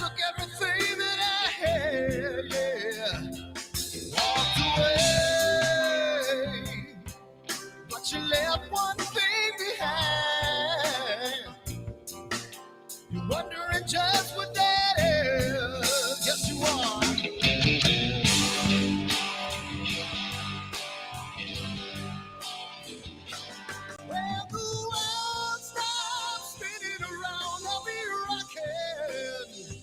took everything that I had, yeah. Walked away, but you left one thing behind. You're wondering just what that is. Yes, you are. Well, the world stops spinning around, I'll be rocking.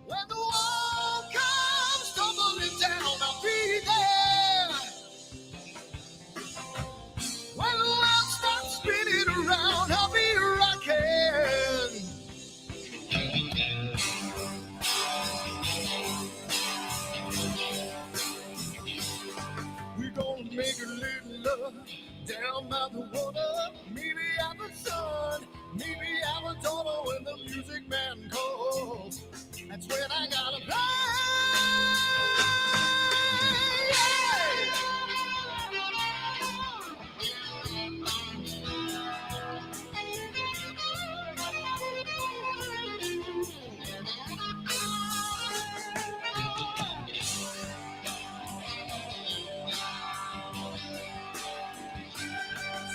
When the world comes tumbling down, I'll be there. When the world stops spinning around, I'll be rocking. We're gonna make a little love down by the water. Maybe I'm the sun, maybe I'm a daughter when the music man calls. That's when I gotta play.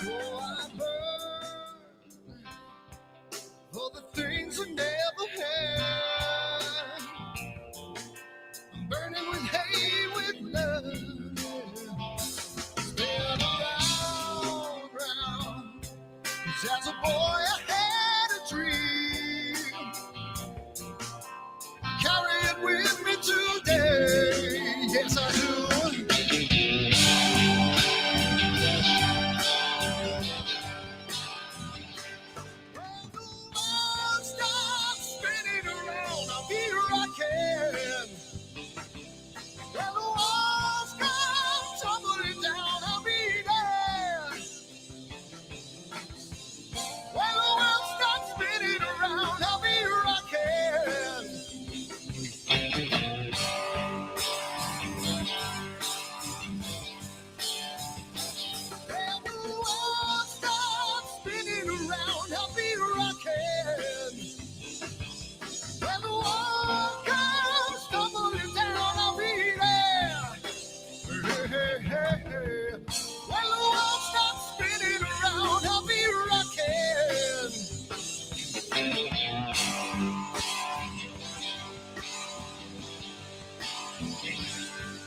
So I burn for the things I never had. I'm burning with hate, with love. Spin around, round. 'Cause as a boy I had a dream. Carry it with me today. Yes, I do. When the world stops spinning around, I'll be rocking. When the walls come tumbling down, I'll be there. When the world stops spinning around, I'll be rocking. When the world stops spinning around, I'll be rocking. When the world comes tumbling down, I'll be there. Hey, hey, hey, hey. When the world stops spinning around, I'll be rocking.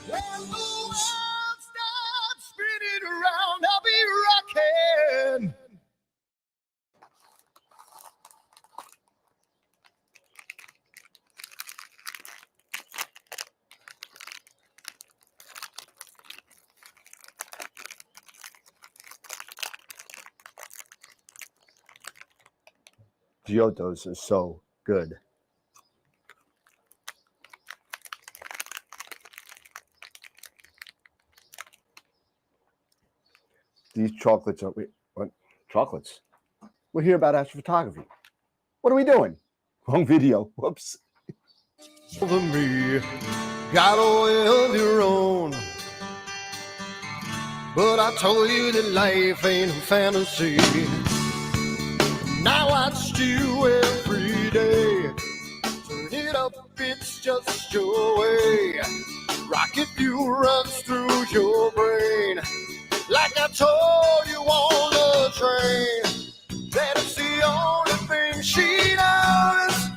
When the world stops spinning around, I'll be rocking. Giottos is so good. These chocolates are what? Chocolates? We're here about astrophotography. What are we doing? Wrong video. Whoops. Over me, got a way of your own. But I told you that life ain't a fantasy. Now I watch you every day. Turn it up, it's just your way. Rocket fuel runs through your brain. Like I told you on the train, that it's the only thing she knows.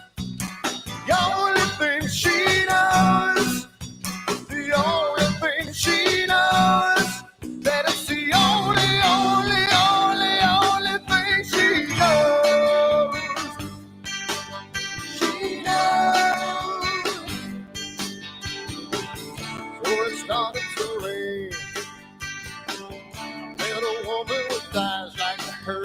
The only thing she knows. The only thing she knows. That it's the only, only, only, only thing she knows. She knows. So it started to rain. Met a woman with eyes like her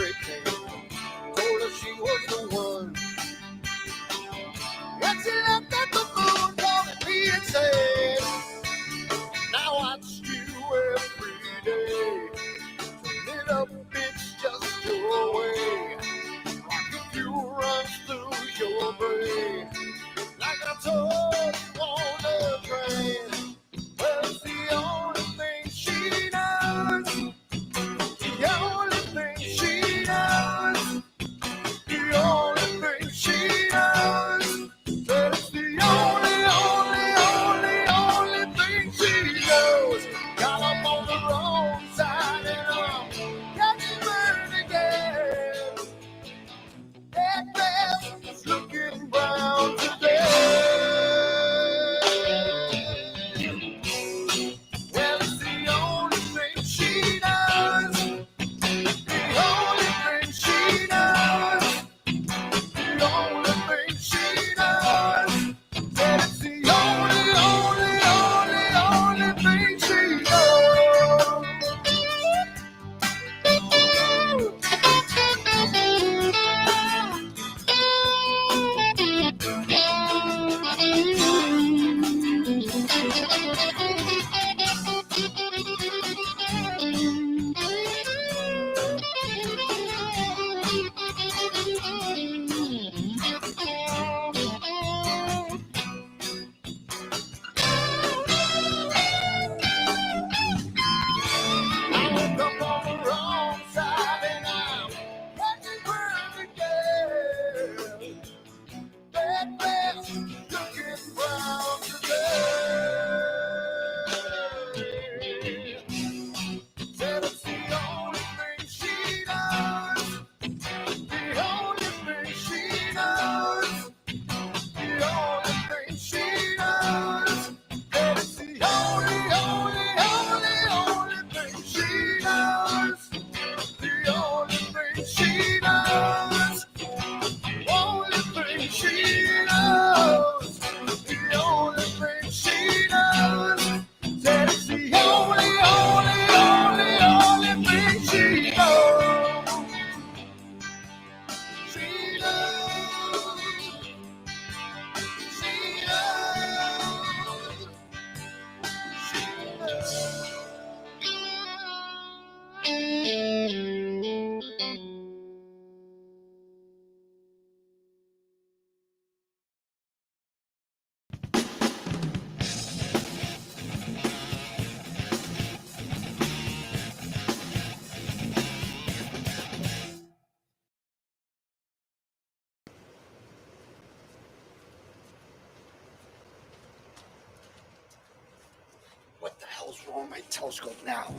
on my telescope now.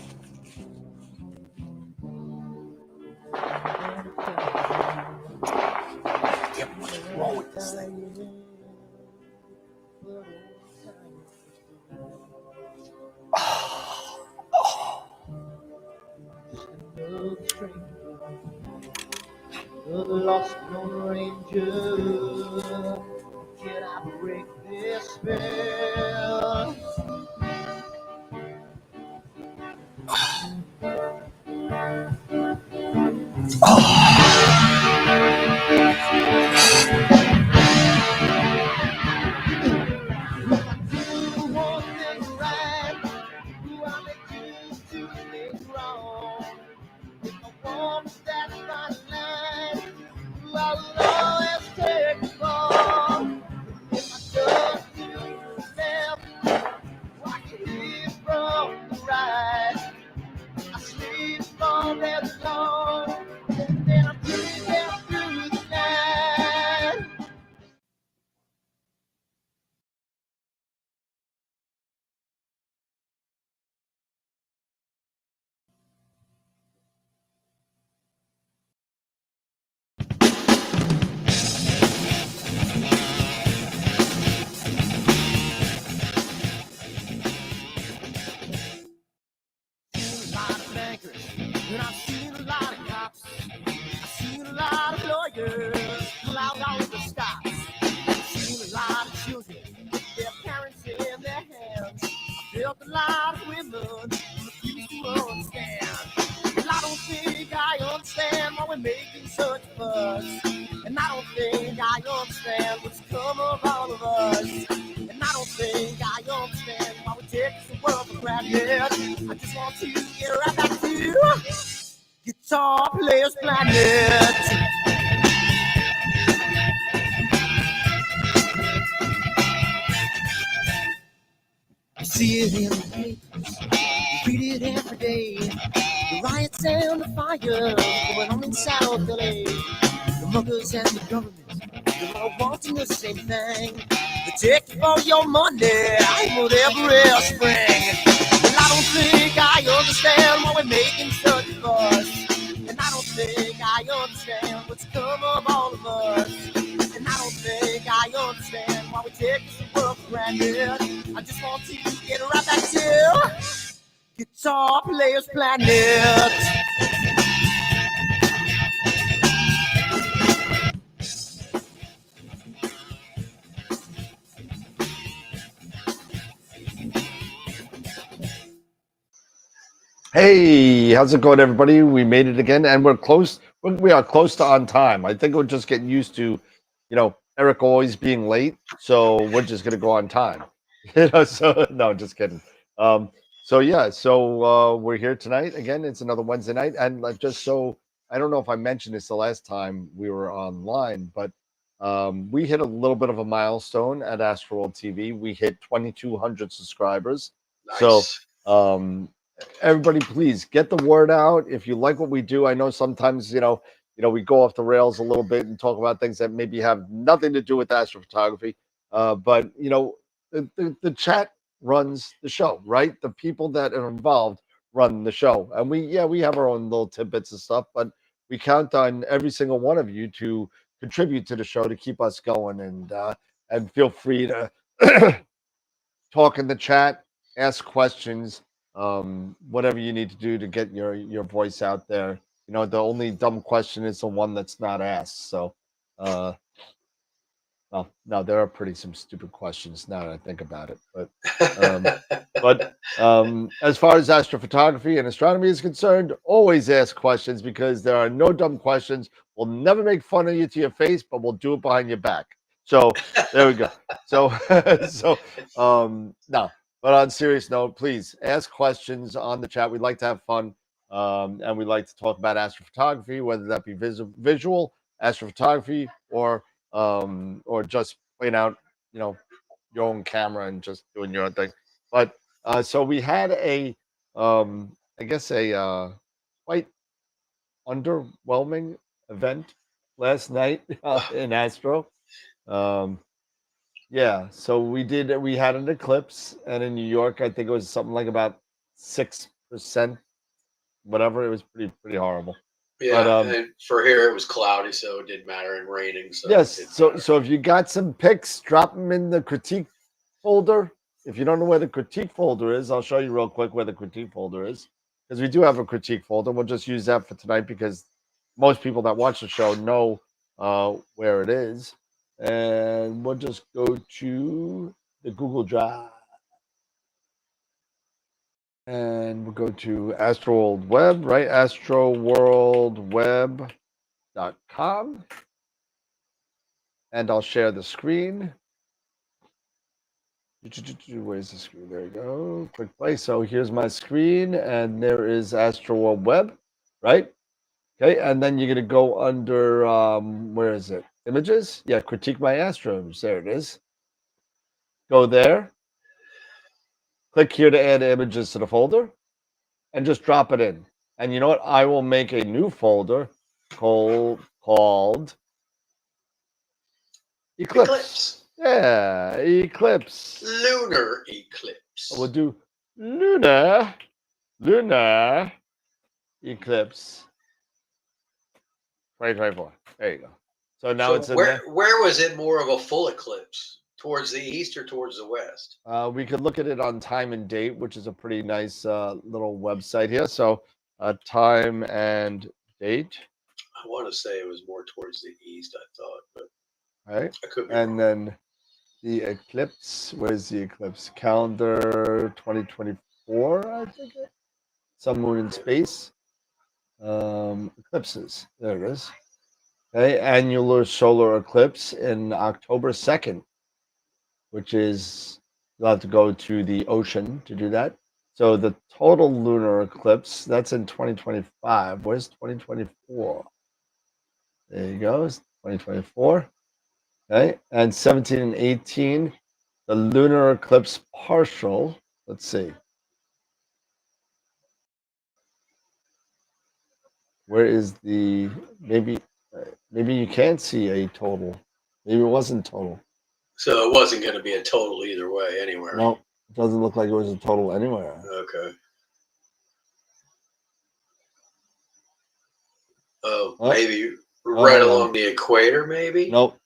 Damn, what's wrong with this thing? The lost Lone Ranger, can I break this spell? Do one thing right, do I make two things wrong? If I want that fine line, I will always take the fall. If I don't do left, I can live from the right. I sleep all day long, and then I'm dreaming through the night. A lot of bankers, and I've seen a lot of cops. I've seen a lot of lawyers pull out all the stops. I've seen a lot of children with their parents in their hands. I've felt a lot of women who refuse to understand. And I don't think I understand why we're making such a fuss. And I don't think I understand what's come of all of us. And I don't think I understand why we take the world for granted. I just want to get right back to Guitar Players Planet. I see it in the papers, you read it every day. The riots and the fires going on in South LA. The muggers and the government, they're all wanting the same thing. They take all your money and whatever else spring. Well, I don't think I understand why we're making such a fuss. And I don't think I understand what's come of all of us. And I don't think I understand why we take this world for granted. I just want to get right back to Guitar Players Planet. Hey, how's it going, everybody? We made it again, and we're close. We are close to on time. I think we're just getting used to, Eric always being late, so we're just gonna go on time. So no, just kidding. So we're here tonight again. It's another Wednesday night, and just so I don't know if I mentioned this the last time we were online, but we hit a little bit of a milestone at AstroWorld TV. We hit 2,200 subscribers. Nice. So everybody, please get the word out. If you like what we do, I know sometimes we go off the rails a little bit and talk about things that maybe have nothing to do with astrophotography. But the chat runs the show, right? The people that are involved run the show, and we have our own little tidbits and stuff, but we count on every single one of you to contribute to the show to keep us going, and feel free to talk in the chat, ask questions, whatever you need to do to get your voice out there. The only dumb question is the one that's not asked. So, well, no, there are some stupid questions now that I think about it. But as far as astrophotography and astronomy is concerned, always ask questions, because there are no dumb questions. We'll never make fun of you to your face, but we'll do it behind your back. So there we go. So no, but on serious note, please ask questions on the chat. We'd like to have fun, and we'd like to talk about astrophotography, whether that be visual astrophotography or just playing out, your own camera and just doing your own thing. But so we had I guess a quite underwhelming event last night in Astro. Yeah, so we had an eclipse, and in New York, I think it was something like about 6%, whatever. It was pretty horrible. Yeah, But, and for here it was cloudy, so it didn't matter, and raining. So yes, it didn't so matter. so if you got some pics, drop them in the critique folder. If you don't know where the critique folder is, I'll show you real quick where the critique folder is, because we do have a critique folder. We'll just use that for tonight because most people that watch the show know where it is. And we'll just go to the Google Drive. And we'll go to AstroWorld Web, right? AstroWorldWeb.com. And I'll share the screen. Where's the screen? There you go. Quick play. So here's my screen, and there is AstroWorld Web, right? Okay, and then you're gonna go under where is it? Images? Yeah, critique my Astro image. There it is. Go there. Click here to add images to the folder, and just drop it in. And you know what? I will make a new folder called Eclipse. Yeah, Eclipse. Lunar eclipse. We'll do Lunar Eclipse 2024. There you go. So now it's in there. Where was it more of a full eclipse? Towards the east or towards the west? We could look at it on Time and Date, which is a pretty nice little website here. So Time and Date. I want to say it was more towards the east, I thought, but right? I could be And wrong. then the eclipse. Where's the eclipse? Calendar 2024, I think. Sun, Moon, and Space. Eclipses. There it is. Okay, annular solar eclipse in October 2nd, which is, you'll have to go to the ocean to do that. So the total lunar eclipse, that's in 2025. Where's 2024? There you go. It's 2024. Okay, and 17 and 18, the lunar eclipse partial. Let's see. Where is the, maybe you can't see a total. Maybe it wasn't total. So it wasn't going to be a total either way anywhere. No, it doesn't look like it was a total anywhere. Okay. Oh, Oh. maybe right hold on. along the equator, maybe? Nope,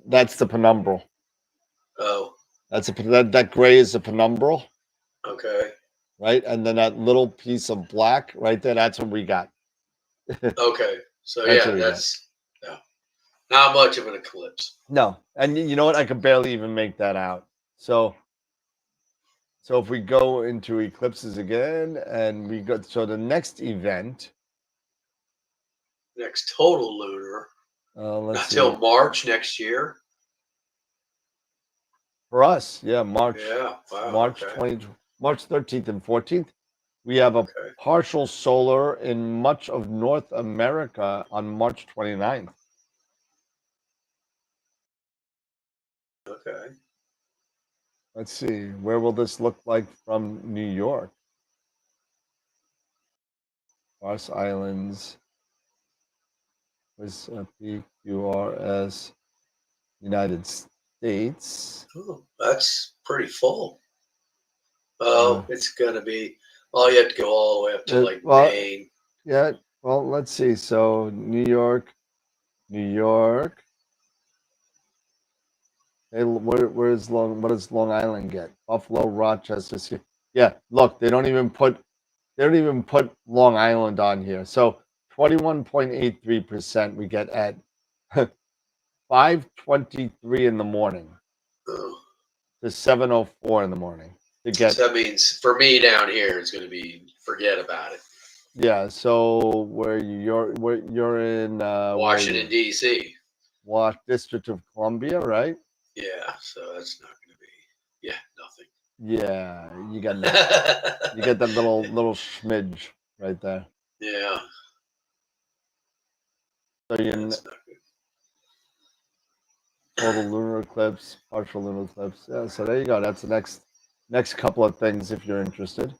that's the penumbral. Oh, That's that gray is the penumbral, okay. right? And then that little piece of black right there, that's what we got. Okay. So That's yeah, what we that's not much of an eclipse. No, and you know what? I could barely even make that out. So if we go into eclipses again, and we go, so the next event, Next total lunar. let's Not see. till March next year. For us, yeah, March. Yeah. Wow. March okay. March 13th and 14th. We have a Okay. partial solar in much of North America on March 29th. Okay. Let's see, where will this look like from New York? Ross Islands, PQRS, United States. Oh, that's pretty full. Oh, Yeah. it's gonna be. Oh, you have to go all the way up to like well, Maine. Yeah, well, let's see. So New York. Hey, what does Long Island get? Buffalo, Rochester. Yeah, look, they don't even put Long Island on here. So 21.83% we get at 5:23 in the morning Oh. to 7:04 in the morning to get. So that means for me down here, it's gonna be forget about it. Yeah. So you're in Washington D.C. District of Columbia, right? Yeah, so that's not gonna be. Yeah, nothing. Yeah, you got that. You get that little smidge right there. Yeah. So you're That's not good. total lunar eclipse, partial lunar eclipse. Yeah, so there you go. That's the next couple of things if you're interested.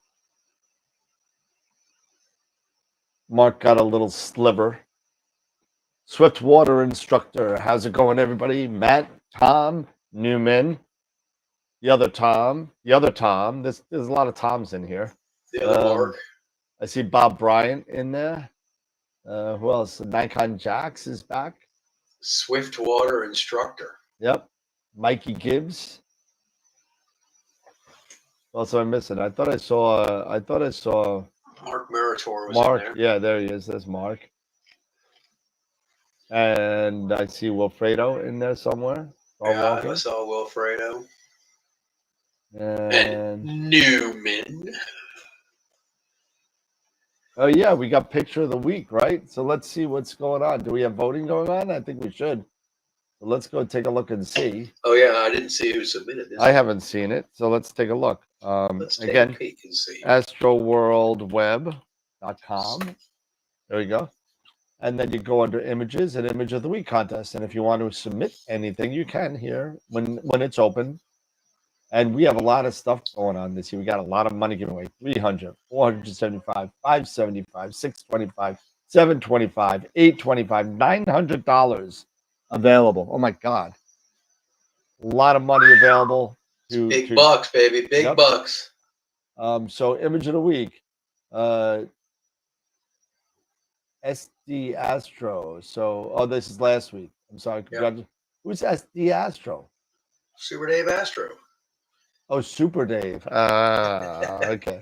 Mark got a little sliver. Swift water instructor. How's it going, everybody? Matt, Tom, Newman, the other Tom. There's a lot of Toms in here. The other Mark. I see Bob Bryant in there. Who else? Nikon Jax is back. Swiftwater instructor. Yep. Mikey Gibbs. What else am I missing? I thought I saw Mark Meritor was Mark. in there. Yeah, there he is. There's Mark. And I see Wilfredo in there somewhere. Yeah, I saw Wilfredo. And Newman. Oh yeah, we got picture of the week, right? So let's see what's going on. Do we have voting going on? I think we should. So let's go take a look and see. Oh yeah, I didn't see who submitted this. I haven't seen it, so let's take a look. Let's take again, a peek and see. AstroWorldWeb.com. There we go. And then you go under images and image of the week contest. And if you want to submit anything, you can here when it's open. And we have a lot of stuff going on this year. We got a lot of money giving away. 300, 475, 575, 625, 725, 825, $900 available. Oh my God. A lot of money available. Big bucks, baby. Big bucks. So image of the week. SD Astro. So this is last week. I'm sorry. Yep. Who's SD Astro? Super Dave Astro. Oh, Super Dave. Okay.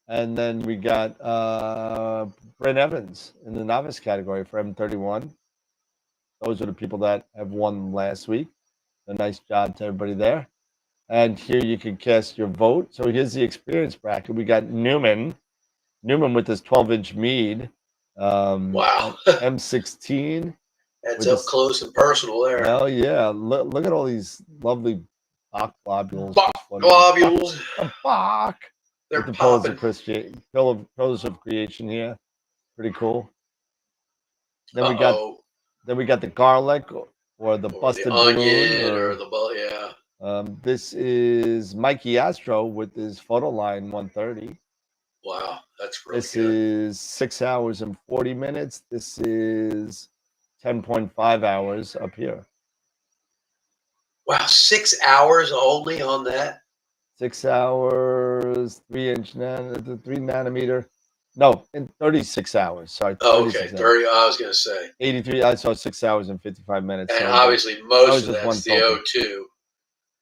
And then we got Brent Evans in the novice category for M31. Those are the people that have won last week. A nice job to everybody there. And here you can cast your vote. So here's the experience bracket. We got Newman with this 12-inch Meade. Wow. M16. That's up close and personal there. Hell yeah. Look at all these lovely Bach globules. Globules. Bach. They're the popping. Pillars of Creation here. Pretty cool. Then we got the garlic or the busted onion balloon or the this is Mikey Astro with his photo line 130. Wow, that's really This is 6 hours and 40 minutes. This is 10.5 hours up here. Wow, 6 hours only on that? 6 hours, 3 nanometer. No, in 36 hours. Sorry. Oh, okay. 30. I was going to say 83. I saw 6 hours and 55 minutes. And so obviously, most of that's the O2.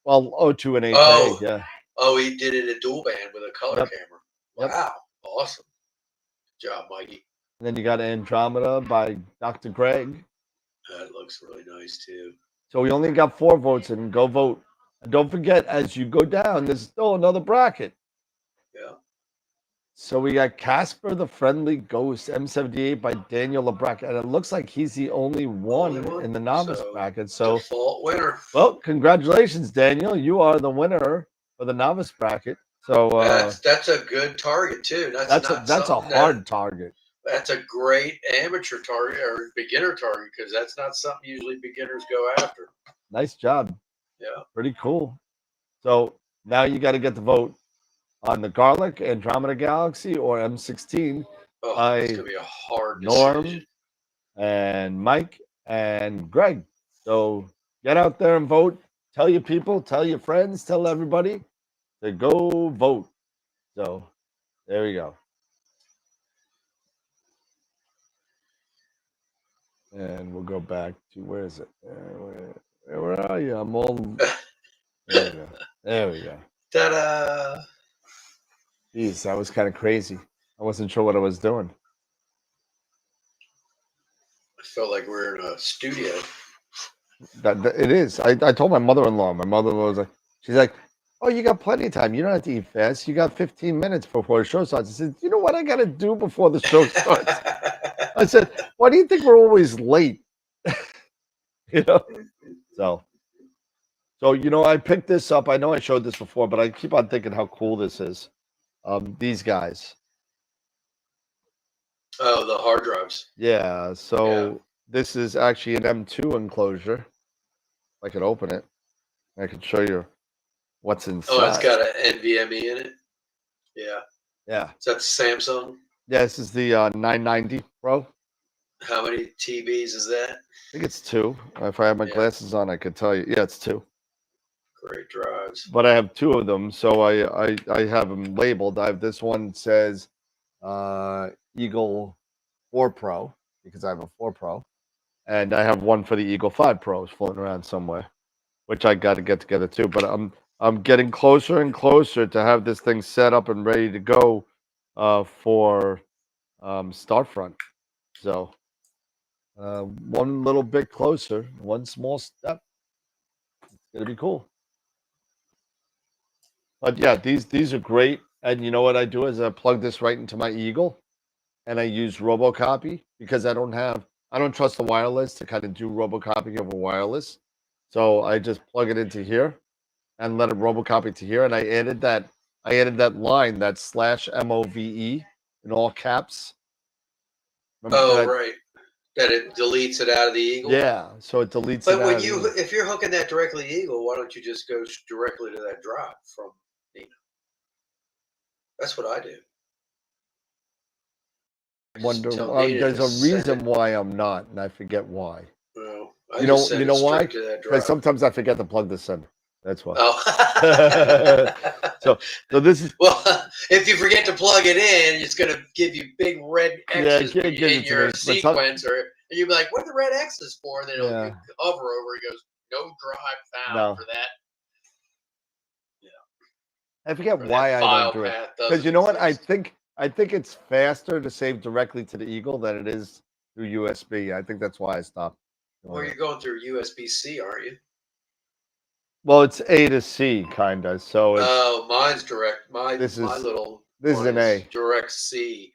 Well, O2 and 8K, yeah. Oh, he did it a dual band with a color camera. Wow, awesome. Good job, Mikey. And then you got Andromeda by Dr. Greg. That looks really nice too. So we only got 4 votes in. Go vote. And don't forget, as you go down, there's still another bracket. Yeah. So we got Casper the Friendly Ghost, M78 by Daniel LeBrecq. And it looks like he's the only one in the novice bracket. So default winner. Well, congratulations, Daniel. You are the winner for the novice bracket. So that's a good target too. That's a hard target. That's a great amateur target or beginner target because that's not something usually beginners go after. Nice job. Yeah. Pretty cool. So now you got to get the vote on the Garlic, Andromeda Galaxy, or M16 by it's gonna be a hard Norm decision. and Mike and Greg. So get out there and vote. Tell your people, tell your friends, tell everybody to go vote. So there we go. And we'll go back to, where is it? Where are you? I'm all. There we go. There we go. Ta-da! Jeez, that was kind of crazy. I wasn't sure what I was doing. I felt like we're in a studio. That it is. I told my mother-in-law. My mother-in-law was like, she's like, "Oh, you got plenty of time. You don't have to eat fast. You got 15 minutes before the show starts." I said, "You know what I got to do before the show starts?" I said, "Why do you think we're always late?" You know. So you know, I picked this up. I know I showed this before, but I keep on thinking how cool this is. These guys. Oh, the hard drives. Yeah. So this is actually an M2 enclosure. If I could open it, I could show you what's inside. Oh, it's got an NVMe in it. Yeah. Yeah. Is that Samsung? Yeah, this is the 990 Pro. How many TBs is that? I think it's 2. If I had my glasses on, I could tell you. Yeah, it's 2. Great drives. but I have two of them, so I have them labeled. I have this one says Eagle 4 Pro because I have a 4 Pro, and I have one for the Eagle 5 Pros floating around somewhere, which I got to get together too. But I'm getting closer and closer to have this thing set up and ready to go for Starfront. So one little bit closer, one small step. It's gonna be cool. But yeah, these are great. And you know what I do is I plug this right into my Eagle, and I use RoboCopy because I don't trust the wireless to kind of do RoboCopy over wireless. So I just plug it into here and let it RoboCopy to here. And I added that line, that /MOVE in all caps. Oh, that? right. That it deletes it out of the Eagle. Yeah, so it deletes But it when out. if you're hooking that directly to Eagle, why don't you just go directly to that drive from Nina? That's what I do. Wonder Tell why. Nina There's to a send reason it. why I'm not, and I forget why. Well, You know why? To that Because drive. sometimes I forget to plug this in. That's why. Oh. so this is well. If you forget to plug it in, it's going to give you big red X's give it in to your me. But sequencer, and you'll be like, "What are the red X's for?" And then you hover over. It goes, "No drive found for that." I forget Or why that I file don't do it. path Because doesn't you know what? exist. I think it's faster to save directly to the Eagle than it is through USB. I think that's why I stopped. Well, you're going through USB-C, aren't you? Well, it's A to C kind of. So it's mine's direct. this little is one an A. direct C,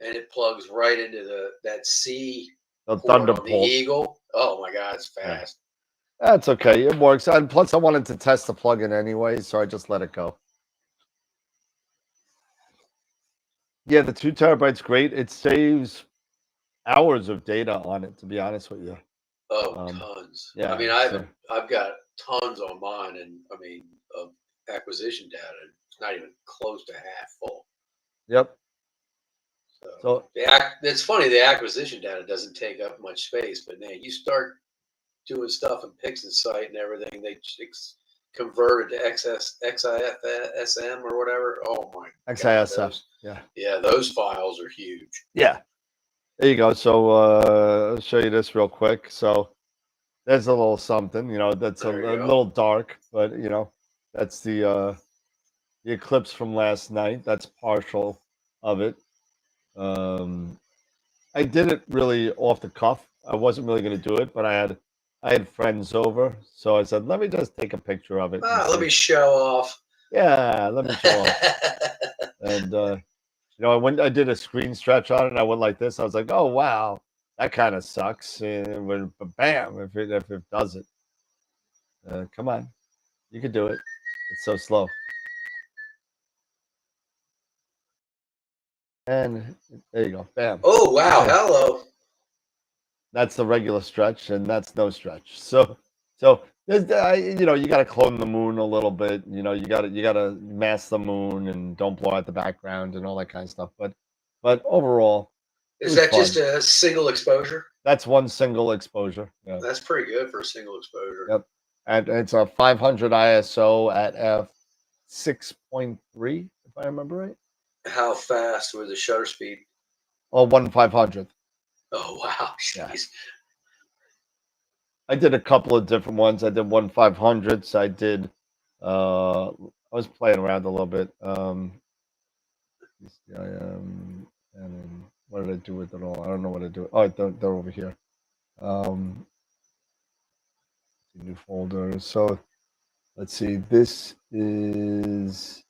and it plugs right into that C The port on the Thunderbolt. Eagle. Oh my God, it's fast. Yeah. That's okay. It works. And plus, I wanted to test the plug-in anyway, so I just let it go. Yeah, the 2 terabytes great. It saves hours of data on it. To be honest with you. Oh, tons. Yeah. I mean, I've got tons on mine, and I mean, of acquisition data. It's not even close to half full. Yep. So it's funny. The acquisition data doesn't take up much space, but man, you start doing stuff in PixInsight and everything, they convert it to XIFSM or whatever. Oh my XISF. God, yeah, those files are huge. Yeah. There you go. So I'll show you this real quick. So there's a little something, that's a little dark, but that's the eclipse from last night. That's partial of it. I did it really off the cuff. I wasn't really going to do it, but I had friends over, so I said, let me just take a picture of it. Let me show off. Yeah, let me show off. And I did a screen stretch on it, and I went like this. I was like, oh wow, that kind of sucks. And bam, if it does it, come on, you could do it. It's so slow. And there you go, bam. Oh wow, hello. That's the regular stretch, and that's no stretch. So there's, you got to clone the moon a little bit. You got to mask the moon and don't blow out the background and all that kind of stuff. But overall, is that fun. Just a single exposure? That's one single exposure. Yeah. That's pretty good for a single exposure. Yep. And it's a 500 ISO at f6.3, if I remember right. How fast was the shutter speed? Oh, 1/500th. Oh wow! Jeez. Yeah. I did a couple of different ones. I did 1/500ths. I did. I was playing around a little bit. And then what did I do with it all? I don't know what to do. Oh, they're over here. New folder. So let's see. This is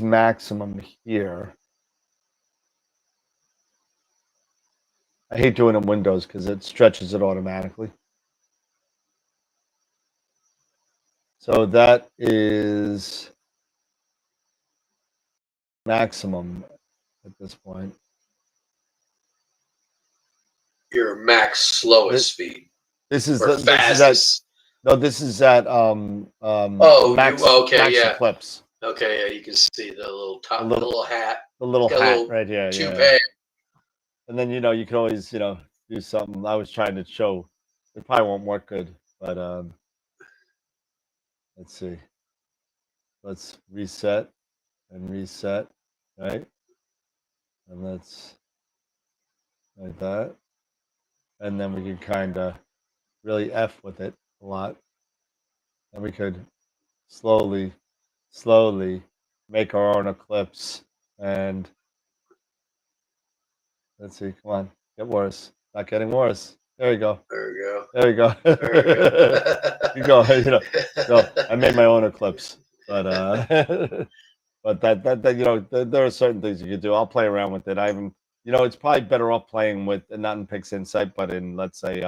maximum here. I hate doing it in Windows because it stretches it automatically. So that is maximum at this point. Your max slowest speed. This is the fastest. This is at max eclipse. Okay, yeah, you can see the little top, the little hat, right here, toupee. Yeah. And then you can always do something. I was trying to show. It probably won't work good, But let's see. Let's reset and reset, right? And let's like that. And then we can kind of really F with it a lot. And we could slowly make our own eclipse. And let's see, come on, get worse. Not getting worse. There you go. There we go. There you go. There we go. You go. You know, so I made my own eclipse, but but that you know, there are certain things you can do. I'll play around with it. I haven't, you know, it's probably better off playing with not in Pix Insight, but in, let's say,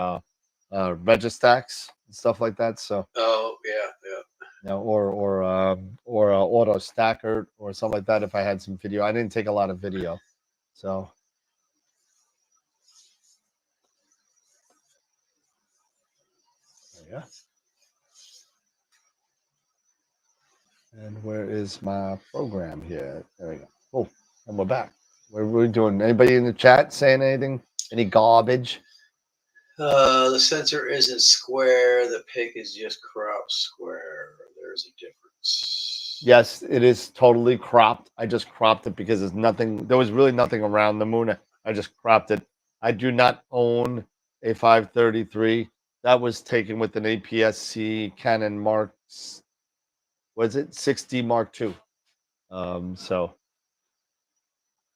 Registax and stuff like that. So Oh yeah, yeah. you know, or Auto Stacker or something like that. If I had some video, I didn't take a lot of video, so. Yeah. And where is my program here? There we go. Oh, and we're back. What are we doing? Anybody in the chat saying anything? Any garbage? The sensor isn't square. The pic is just cropped square. There's a difference. Yes, it is totally cropped. I just cropped it because there's nothing. There was really nothing around the moon. I just cropped it. I do not own a 533. That was taken with an APS-C Canon Mark. Was it 60 Mark II? So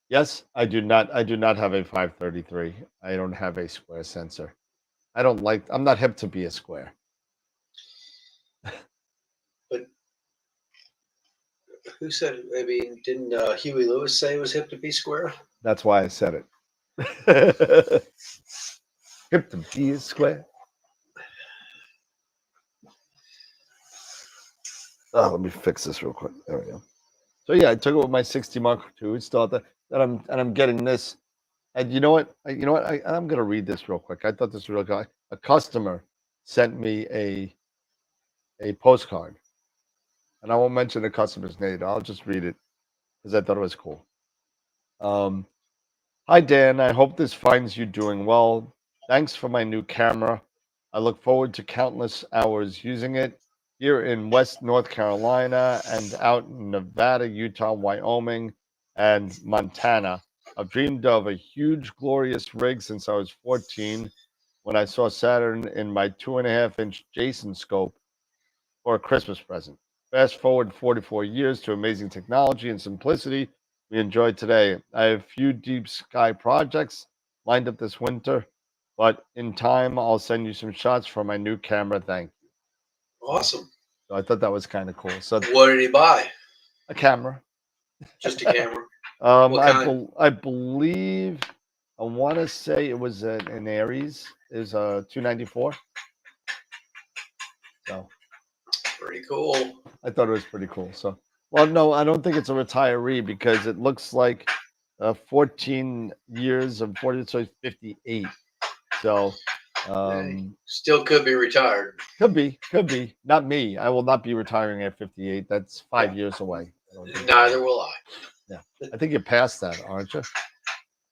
yes, I do not have a 533. I don't have a square sensor. I'm not hip to be a square. But who said it? I mean, didn't Huey Lewis say it was hip to be square? That's why I said it. Hip to be a square. Oh, let me fix this real quick. There we go. So yeah, I took it with my 60 Mark II. It's still that I'm getting this. And you know what? I'm gonna read this real quick. I thought this was real good. A customer sent me a postcard, and I won't mention the customer's name. I'll just read it because I thought it was cool. Hi Dan, I hope this finds you doing well. Thanks for my new camera. I look forward to countless hours using it. Here in West North Carolina and out in Nevada, Utah, Wyoming, and Montana, I've dreamed of a huge, glorious rig since I was 14 when I saw Saturn in my 2.5-inch Jason scope for a Christmas present. Fast forward 44 years to amazing technology and simplicity we enjoy today. I have few deep sky projects lined up this winter, but in time, I'll send you some shots from my new camera. Thank you. Awesome. So I thought that was kind of cool. So what did he buy? A camera. Just a camera. I believe I want to say it was an Aries. Is a 294. So pretty cool. I thought it was pretty cool. So well, no, I don't think it's a retiree because it looks like 14 years of 40, so 58. So still could be retired. Could be. Not me. I will not be retiring at 58. That's 5 years away. Neither will I. Yeah, I think you're past that, aren't you?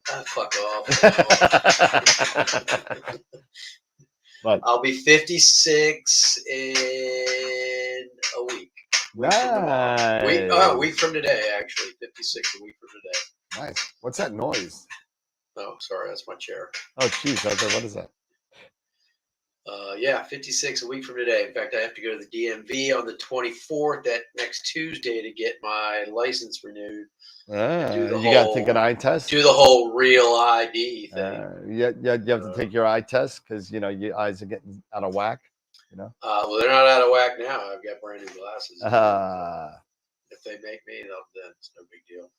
Fuck off. But I'll be 56 in a week. Nice. A week from today, actually. 56 a week from today. Nice. What's that noise? Oh, sorry, that's my chair. Oh, geez. What is that? Yeah, 56 a week from today. In fact, I have to go to the DMV on the 24th, that next Tuesday, to get my license renewed. You got to take an eye test? Do the whole real ID thing. You have to take your eye test because, you know, your eyes are getting out of whack, you know? Well, they're not out of whack now. I've got brand new glasses. If they make me, then it's no big deal.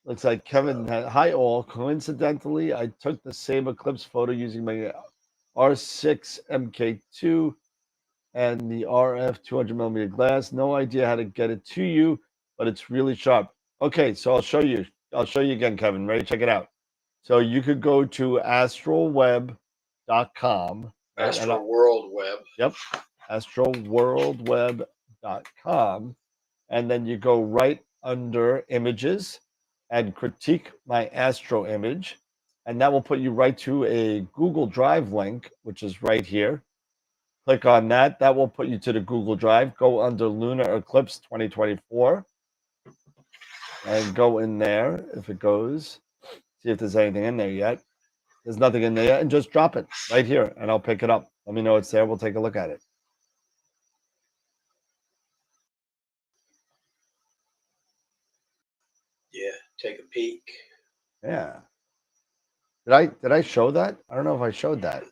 Looks like Kevin had, hi all. Coincidentally, I took the same eclipse photo using my R6 MK2 and the RF 200mm glass. No idea how to get it to you, but it's really sharp. Okay, so I'll show you again, Kevin. Ready? Check it out. So you could go to astroweb.com. AstroWorld Web. Yep. astrowworldweb.com. And then you go right under images and critique my Astro image. And that will put you right to a Google Drive link, which is right here. Click on that. That will put you to the Google Drive. Go under Lunar Eclipse 2024 and go in there if it goes. See if there's anything in there yet. There's nothing in there yet, and just drop it right here, and I'll pick it up. Let me know it's there. We'll take a look at it. Yeah, take a peek. Yeah. Did I show that? I don't know if I showed that.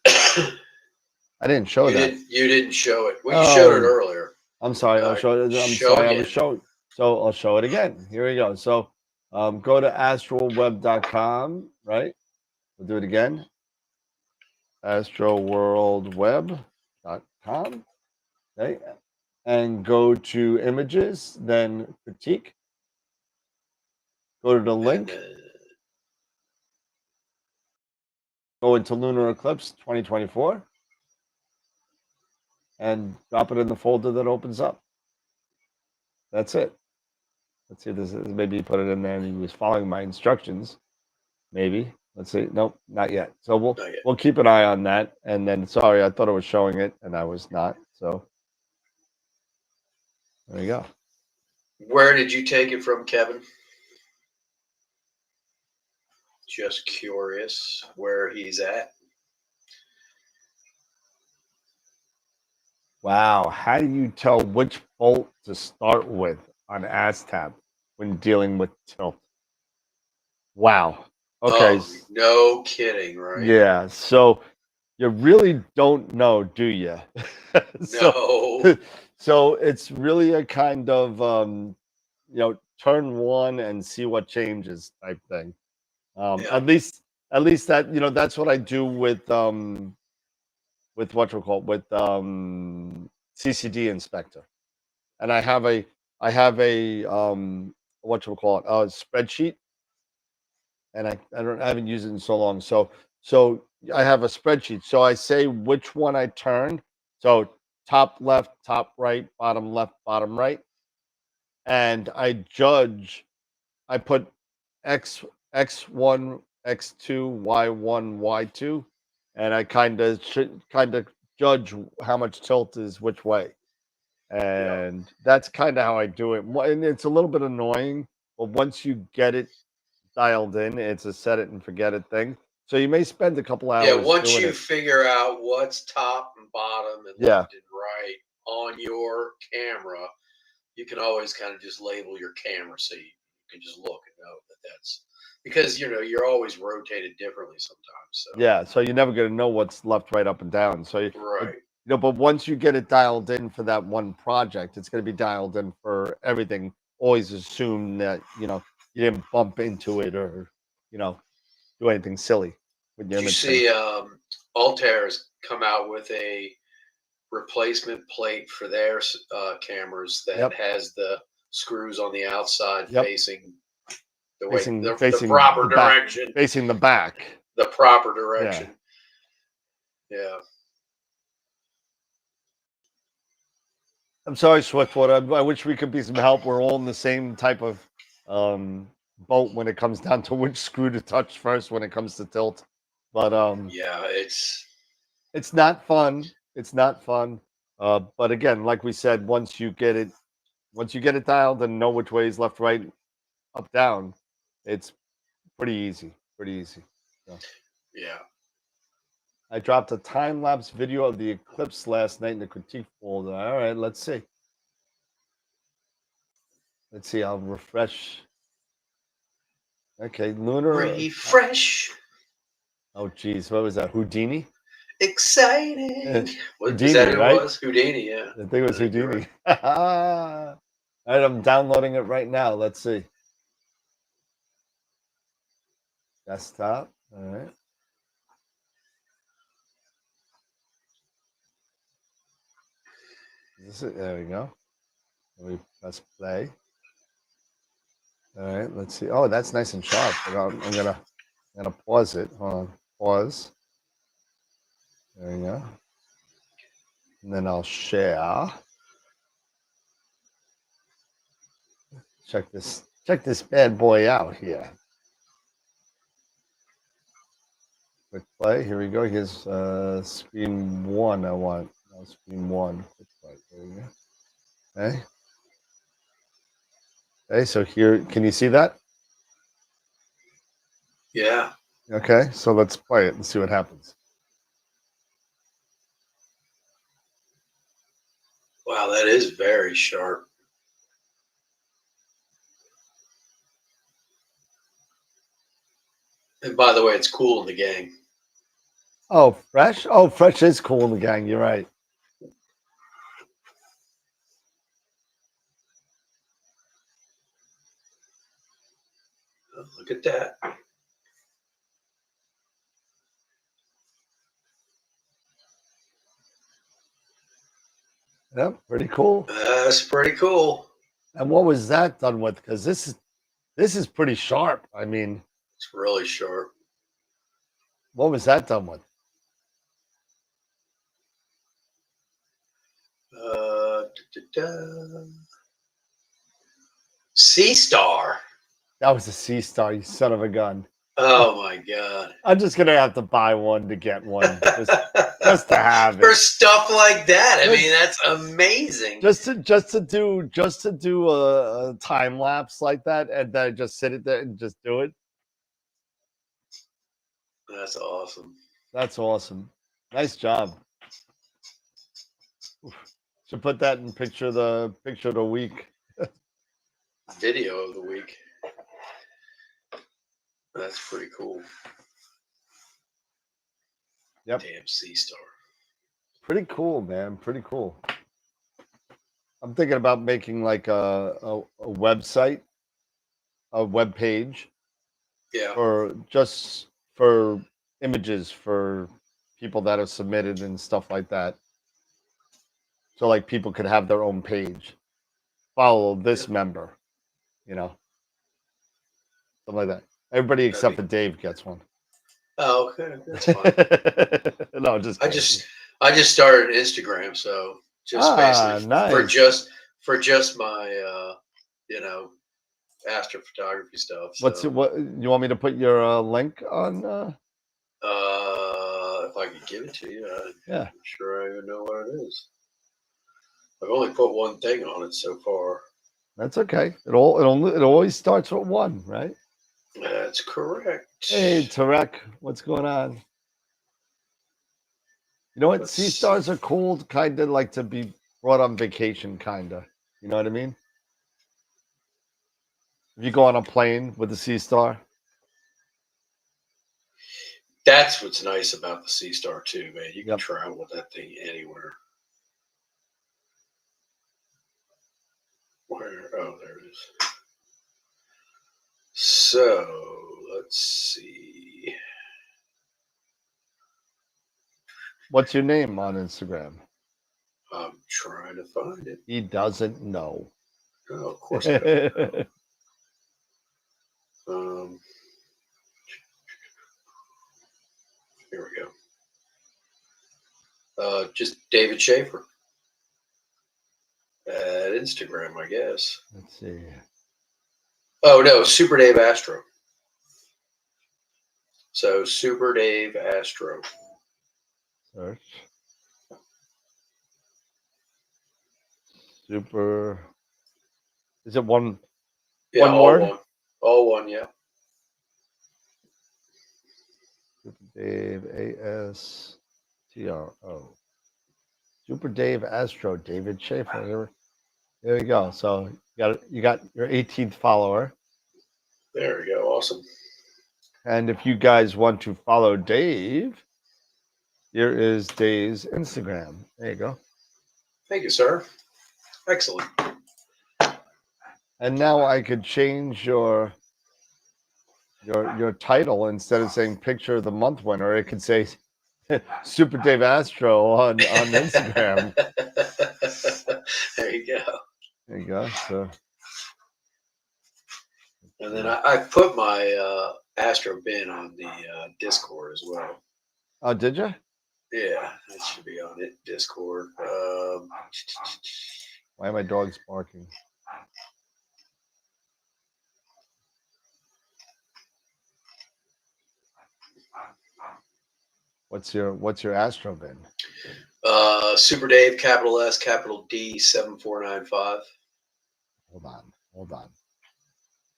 I didn't show that. You didn't show it. Well, you showed it earlier. I'm sorry. I'll show it. I'm sorry. I was showing. So I'll show it again. Here we go. So go to AstroWorldWeb.com, right? We'll do it again. AstroWorldWeb.com. Okay. And go to images, then critique. Go to the link. Go into Lunar Eclipse 2024. And drop it in the folder that opens up. That's it. Let's see if this is, maybe put it in there and he was following my instructions. Maybe. Let's see. Nope, not yet. So we'll keep an eye on that. And then sorry, I thought I was showing it and I was not. So there you go. Where did you take it from, Kevin? Just curious where he's at. Wow. How do you tell which bolt to start with on ASTAP when dealing with tilt? Wow. Okay. Oh, no kidding, right? Yeah. So you really don't know, do you? No. So it's really a kind of turn one and see what changes type thing. At least that that's what I do with what you call with CCD inspector, and I have a what you call it a spreadsheet, and I haven't used it in so long. So I have a spreadsheet. So I say which one I turn. So top left, top right, bottom left, bottom right, and I judge. I put X1, X2, Y1, Y2, and I kind of judge how much tilt is which way, and that's kind of how I do it. And it's a little bit annoying, but once you get it dialed in, it's a set it and forget it thing. So you may spend a couple hours. Yeah, once you figure out what's top and bottom and left and right on your camera, you can always kind of just label your camera so you can just look and know that that's because you're always rotated differently sometimes. So yeah, so you're never gonna know what's left, right, up, and down. So right. But once you get it dialed in for that one project, it's gonna be dialed in for everything. Always assume that you didn't bump into it or do anything silly with your image. You see, Altair's come out with a replacement plate for their cameras that has the screws on the outside facing the way the proper direction, facing the back, the proper direction. Yeah. I'm sorry, Swiftwater. I wish we could be some help. We're all in the same type of boat when it comes down to which screw to touch first when it comes to tilt. But yeah, it's not fun. It's not fun. But again, like we said, once you get it dialed and know which way is left, right, up, down, it's pretty easy. Pretty easy. So. Yeah. I dropped a time-lapse video of the eclipse last night in the critique folder. All right, let's see. Let's see. I'll refresh. Okay, Lunar. Refresh. Oh, geez. What was that? Houdini? Exciting. Houdini, is that who right? It was? Houdini, yeah. I think it was Houdini. All right, I'm downloading it right now. Let's see. Desktop. All right. This is, there we go. We press play. All right, let's see. Oh, that's nice and sharp. I'm gonna pause it. Hold on. Pause. There you go. And then I'll share. Check this bad boy out here. Quick play. Here we go. Here's screen one. I want. Stream 1. There you go. Okay. Okay, so here, can you see that? Yeah. Okay, so let's play it and see what happens. Wow, that is very sharp. And by the way, it's cool in the gang. Oh, Fresh? Oh, Fresh is cool in the gang. You're right. Oh, look at that. Yep, pretty cool. That's pretty cool. And what was that done with? Because this is pretty sharp. I mean, It's really sharp. what was that done with? Sea Star. That was a Sea Star, you son of a gun. Oh my god! I'm just gonna have to buy one to get one, just to have it for stuff like that. I mean, that's amazing. Just to do a time lapse like that, and then just sit it there and just do it. That's awesome. That's awesome. Nice job. Oof. Should put that in picture of the week. Video of the week. That's pretty cool. Yep. Damn Sea Star. Pretty cool, man. Pretty cool. I'm thinking about making like a website, a web page. Yeah. For images for people that have submitted and stuff like that. So like people could have their own page. Follow this member, you know. Something like that. Everybody except for Dave gets one. Oh, okay, that's fine. No, just kidding. I just started Instagram, so just basically nice. for just my astrophotography stuff. So. What you want me to put your link on? If I could give it to you, yeah. I'm sure I even know what it is. I've only put one thing on it so far. That's okay. It always starts with one, right? That's correct. Hey, Tarek, what's going on? You know what? Sea stars are cool, kind of like to be brought on vacation, kind of. You know what I mean? If you go on a plane with a sea star. That's what's nice about the Sea Star too, man. You can travel with that thing anywhere. Where? Oh, there it is. So let's see. What's your name on Instagram? I'm trying to find it. He doesn't know. Oh, of course I don't know. Here we go. Just David Schaefer at Instagram, I guess. Let's see. Oh no, Super Dave Astro. So Super Dave Astro. Search. Super. Is it one? Yeah, one word? All one, yeah. Super Dave ASTRO. Super Dave Astro, David Schaefer. There you go. So you got your 18th follower. There we go. Awesome. And if you guys want to follow Dave, here is Dave's Instagram. There you go. Thank you, sir. Excellent. And now I could change your title. Instead of saying picture of the month winner, it could say Super Dave Astro on Instagram. There you go. There you go. So, and then I put my Astro bin on the Discord as well. Oh, did you? Yeah, that should be on it. Discord. Why are my dogs barking? What's your Astro bin? Super Dave, capital S, capital D, 7495. Hold on.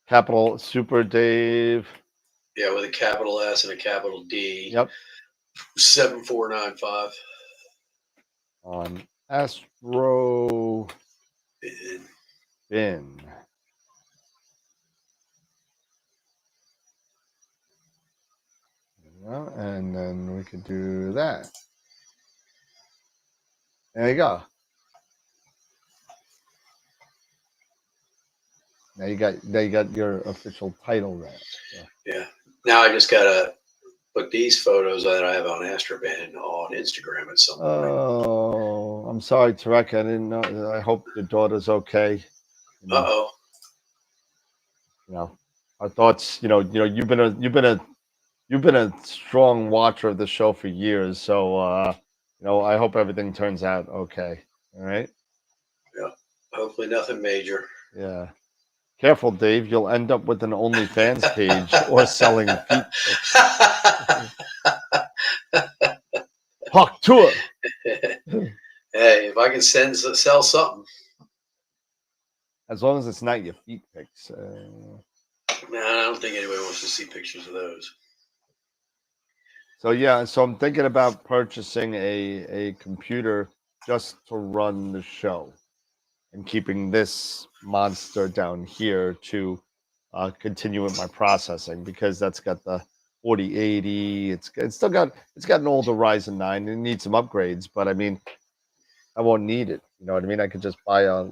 Capital Super Dave. Yeah, with a capital S and a capital D. Yep. 7495. On Astro Bin. And then we could do that. There you go. Now you got your official title there. So. Yeah. Now I just gotta put these photos that I have on AstroBand on Instagram at some point. Oh, I'm sorry, Tarek. I didn't know. I hope your daughter's okay. Uh-oh. You know, our thoughts. You've been a strong watcher of the show for years. So I hope everything turns out okay. All right. Yeah. Hopefully nothing major. Yeah. Careful, Dave. You'll end up with an OnlyFans page or selling feet. Hawk tour. Hey, if I can sell something. As long as it's not your feet pics. Nah, I don't think anybody wants to see pictures of those. So yeah, so I'm thinking about purchasing a computer just to run the show, and keeping this monster down here to continue with my processing, because that's got the 4080. It's got an older Ryzen 9. It needs some upgrades, but I mean, I won't need it. You know what I mean? I could just buy a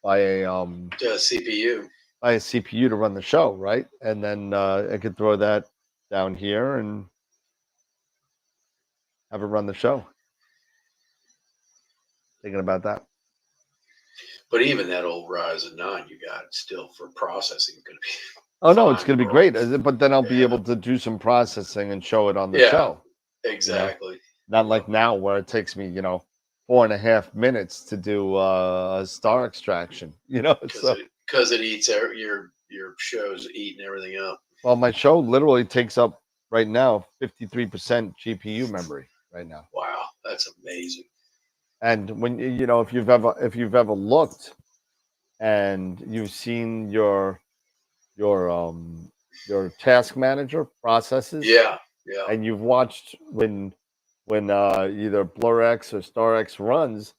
CPU. Buy a CPU to run the show, right? And then I could throw that down here and have it run the show. Thinking about that. But even that old Ryzen 9 you got still for processing is going to be. Oh no, it's going to be great. But then I'll be able to do some processing and show it on the show. Exactly. Not like now where it takes me, 4.5 minutes to do a star extraction. Because it eats your show's eating everything up. Well, my show literally takes up right now 53% GPU memory right now. Wow, that's amazing. And when if you've ever looked and you've seen your task manager processes, and you've watched when either BlurX or StarX runs,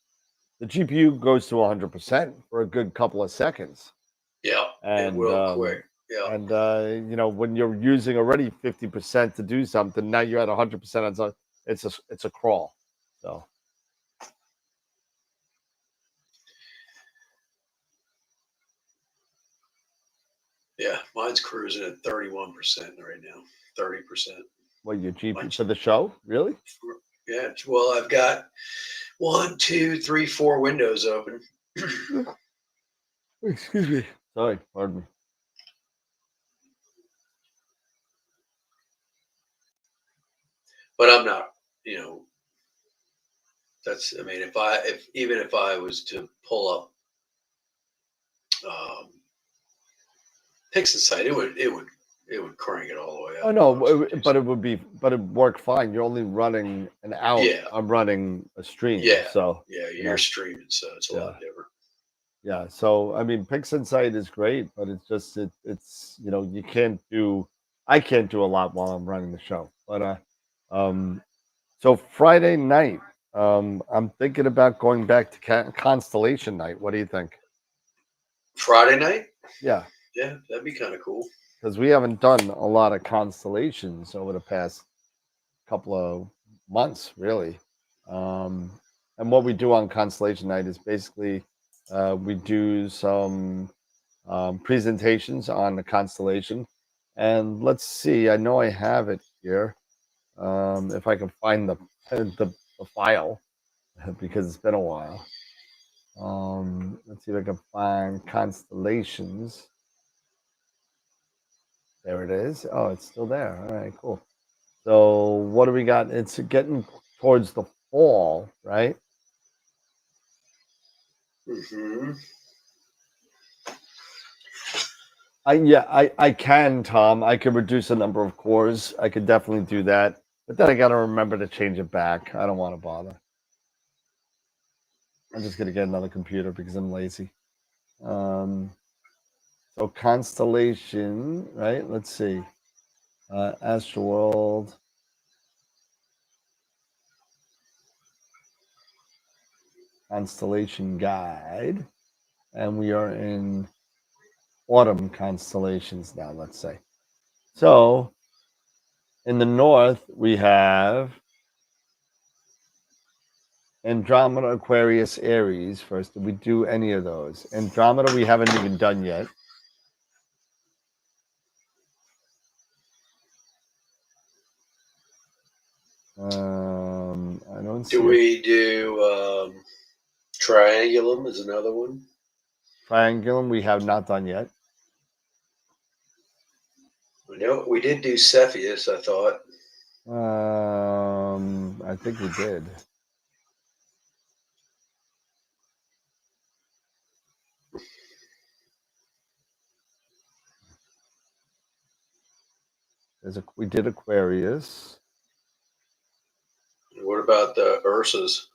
the GPU goes to 100% for a good couple of seconds. Yeah, and real quick. Yeah, and when you're using already 50% to do something, now you're at 100%. It's a crawl. So. Yeah, mine's cruising at 31% right now. 30%. What, your GPU for the show? Really? Yeah. Well, I've got 1, 2, 3, 4 windows open. Excuse me. Sorry, pardon me. But I'm not, that's, I mean, even if I was to pull up Pixel site, it would crank it all the way up. Oh no, but it worked fine. You're only running an out. Yeah. I'm running a stream. Yeah. So you're streaming, so it's a lot different. Yeah. So I mean, PixInsight is great, but it's just it's you can't do. I can't do a lot while I'm running the show. But so Friday night, I'm thinking about going back to Constellation night. What do you think? Friday night? Yeah. Yeah, that'd be kind of cool. Because we haven't done a lot of constellations over the past couple of months, really. And what we do on Constellation Night is basically we do some presentations on the constellation. And let's see, I know I have it here. If I can find the file, because it's been a while. Let's see if I can find constellations. There it is. Oh, it's still there. All right, cool. So what do we got? It's getting towards the fall, right? Mm-hmm. I can, Tom. I could reduce the number of cores. I could definitely do that. But then I got to remember to change it back. I don't want to bother. I'm just gonna get another computer because I'm lazy. So constellation, right? Let's see. AstroWorld. Constellation guide. And we are in autumn constellations now, let's say. So in the north, we have Andromeda, Aquarius, Aries. First, did we do any of those? Andromeda, we haven't even done yet. I don't see. Do we do Triangulum is another one? Triangulum, we have not done yet. We know we did do Cepheus, I thought. I think we did. We did Aquarius. What about the Ursas?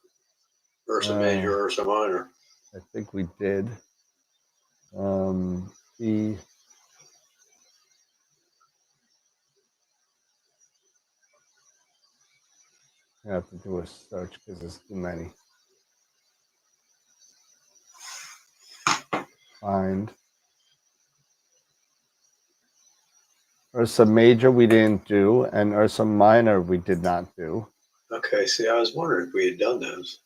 Ursa Major, Ursa Minor. I think we did. I have to do a search because there's too many. Find. Ursa Major we didn't do, and Ursa Minor we did not do. Okay, see, I was wondering if we had done those.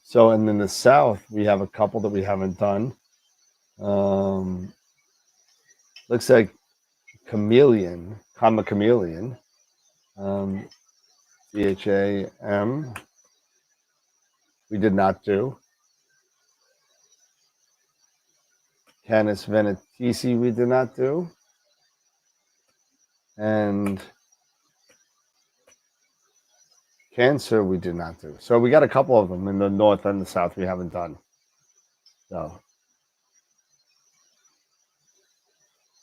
So, and in the south, we have a couple that we haven't done. Looks like Chameleon, Comma Chameleon, CHAM, we did not do. Canis Venatici, we did not do. And Cancer, we did not do. So we got a couple of them in the north and the south we haven't done. So,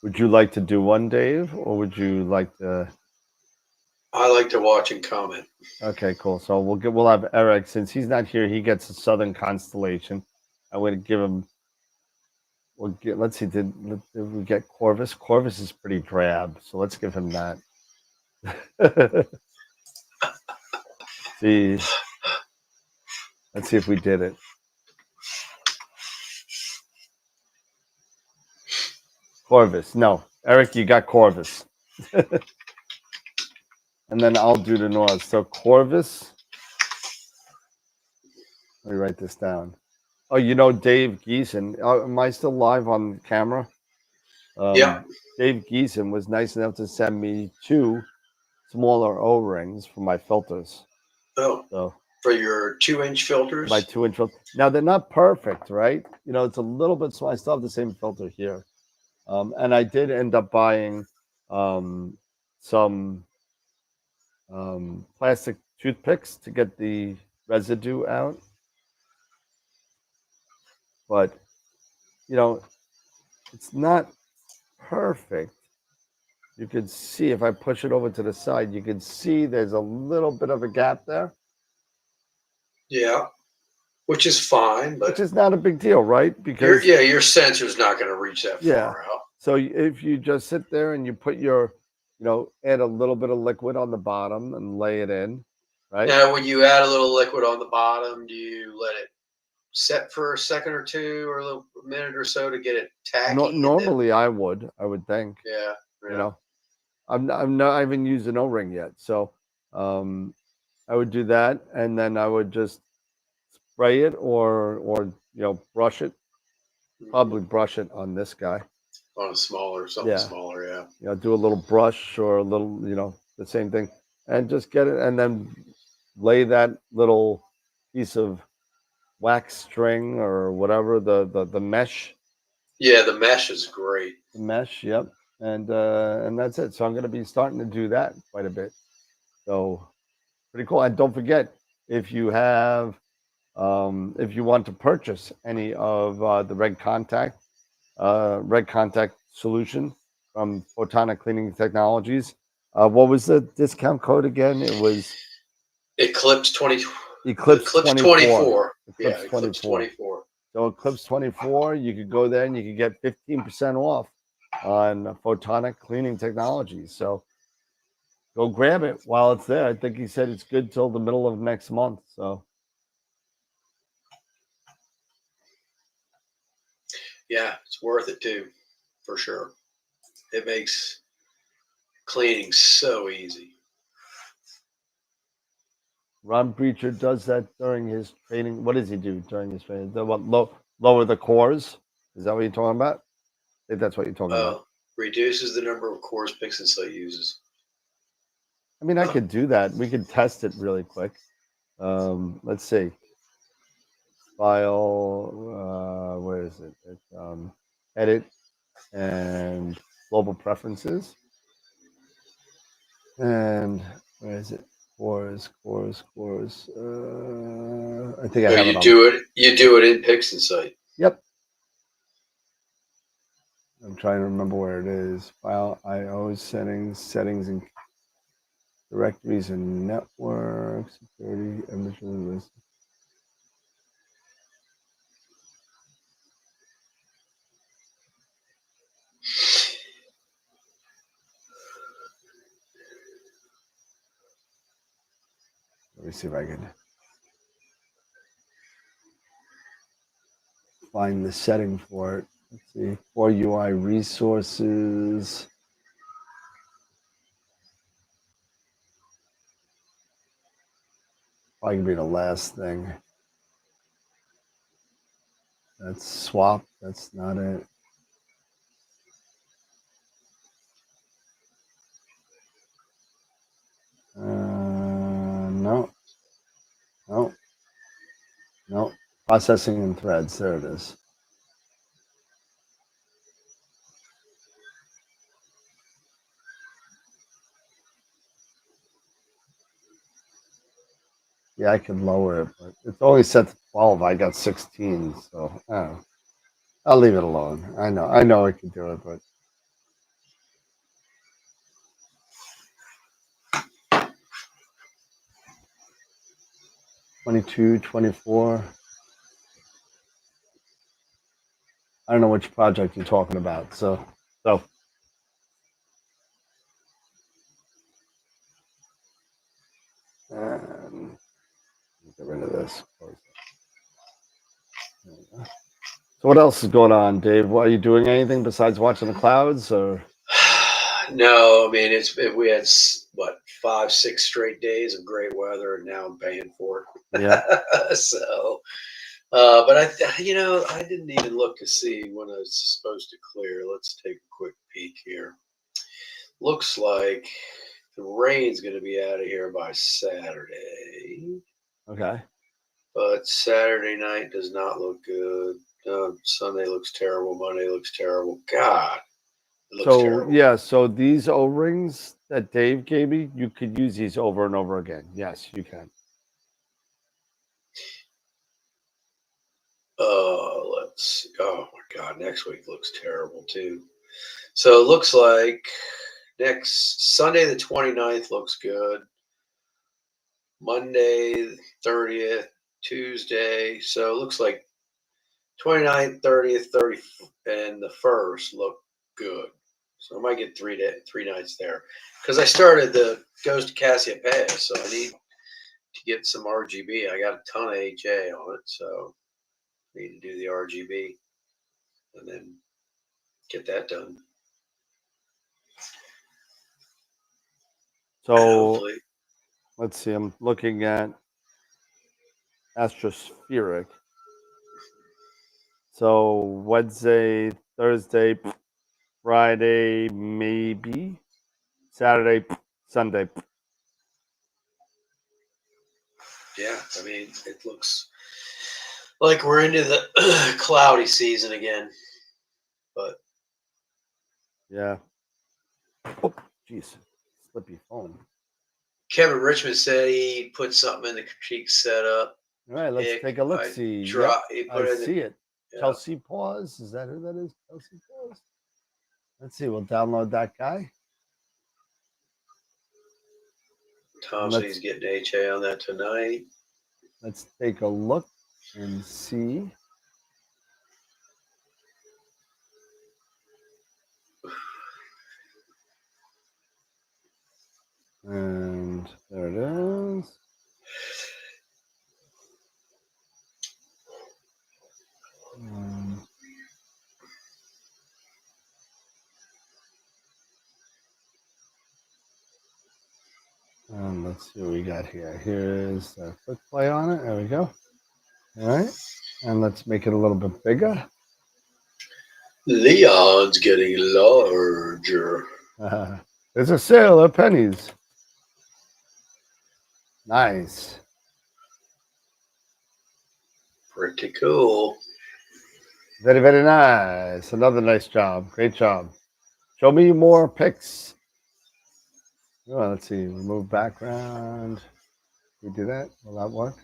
would you like to do one, Dave, or would you like to? I like to watch and comment. Okay, cool. So we'll have Eric, since he's not here. He gets a southern constellation. I'm going to give him. Let's see. Did we get Corvus? Corvus is pretty drab, so let's give him that. See, let's see if we did it. Corvus. No, Eric, you got Corvus. And then I'll do the north. So Corvus. Let me write this down. Oh, you know Dave Geeson. Am I still live on camera? Yeah. Dave Geeson was nice enough to send me 2 smaller O-rings for my filters. Oh. So for your 2-inch filters? My 2-inch filter. Now, they're not perfect, right? You know, it's a little bit small. I still have the same filter here. And I did end up buying some plastic toothpicks to get the residue out. But, you know, it's not perfect. You can see if I push it over to the side, you can see there's a little bit of a gap there. Yeah, which is fine, but which is not a big deal, right? Because your sensor's not going to reach that far out. So if you just sit there and you put your, you know, add a little bit of liquid on the bottom and lay it in, right? Now, when you add a little liquid on the bottom, do you let it set for a second or two or a minute or so to get it tacky? Normally, I would think. Yeah. You know, I haven't used an O-ring yet, so I would do that, and then I would just spray it or you know, brush it. Probably brush it on this guy. On a smaller, smaller, yeah. You know, do a little brush or a little, you know, the same thing, and just get it, and then lay that little piece of wax string or whatever, the mesh. Yeah, the mesh is great. The mesh, yep. And that's it. So I'm going to be starting to do that quite a bit. So pretty cool. And don't forget, if you have, if you want to purchase any of the red contact solution from Photonic Cleaning Technologies, what was the discount code again? It was Eclipse 20. Eclipse 24. Yeah, Eclipse 24. So Eclipse 24, you could go there and you could get 15% off on photonic cleaning technology. So go grab it while it's there. I think he said it's good till the middle of next month. So yeah, it's worth it too, for sure. It makes cleaning so easy. Ron Breacher does that during his training. What does he do during his training? Lower the cores? Is that what you're talking about? I think that's what you're talking about. Reduces the number of cores PixInsight uses. I mean, I could do that. We could test it really quick. Let's see. File, where is it? It's edit and global preferences. And where is it? Cores. I think I have it. You do it in PixInsight. Yep. I'm trying to remember where it is. File IO settings and directories and network security image. Let me see if I can find the setting for it. Let's see. For UI resources. Probably gonna be the last thing. That's swap. That's not it. No. Processing in threads. There it is. Yeah, I could lower it, but it's only set to 12. I got 16, so I'll leave it alone. I know I can do it, but 22, 24. I don't know which project you're talking about. So get rid of this. So what else is going on, Dave? Are you doing anything besides watching the clouds, or? No, I mean we had 5-6 straight days of great weather, and now I'm paying for it. Yeah. So, but I didn't even look to see when it was supposed to clear. Let's take a quick peek here. Looks like the rain's going to be out of here by Saturday. Okay. But Saturday night does not look good. Sunday looks terrible. Monday looks terrible. God. So these O-rings that Dave gave me, you could use these over and over again. Yes, you can. Let's see. Oh my God, next week looks terrible too. So it looks like next Sunday the 29th looks good. Monday the 30th, Tuesday. So it looks like 29th, 30th, 30th, and the 1st look good. So I might get 3 nights there. Because I started the Goes to Cassiopeia, so I need to get some RGB. I got a ton of HA on it, so I need to do the RGB and then get that done. So let's see. I'm looking at Astrospheric. So Wednesday, Thursday, Friday, maybe. Saturday, Sunday. Yeah, I mean, it looks like we're into the cloudy season again. But yeah. Oh, jeez. Slippy phone. Kevin Richmond said he put something in the critique setup. All right, let's take a look. See. I see it. Yeah. Chelsea Pause. Is that who that is? Chelsea Pause. Let's see. We'll download that guy. Tom said he's getting HA on that tonight. let's take a look and see. And there it is. And let's see what we got here. Here's a quick play on it. There we go. All right. And let's make it a little bit bigger. Leon's getting larger. There's a sale at Penny's. Nice. Pretty cool. Very, very nice. Another nice job. Great job. Show me more pics. Oh, let's see. Remove background. We do that? Will that work?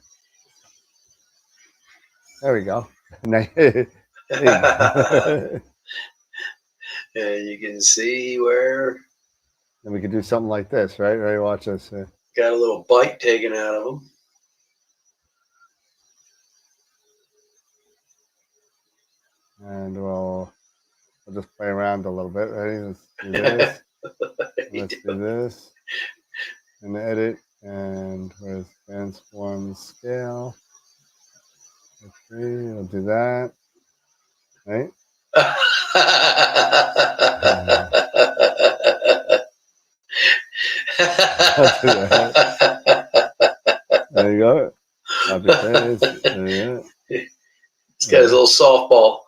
There we go. There you go. And you can see where. And we could do something like this, right? Right, watch this. Got a little bite taken out of them. And we'll just play around a little bit, right? Let's do this. Let's do this. And edit. And where's transform scale? Okay, we'll do that. Right? There you go. Copy paste. There you go. This guy's a little softball.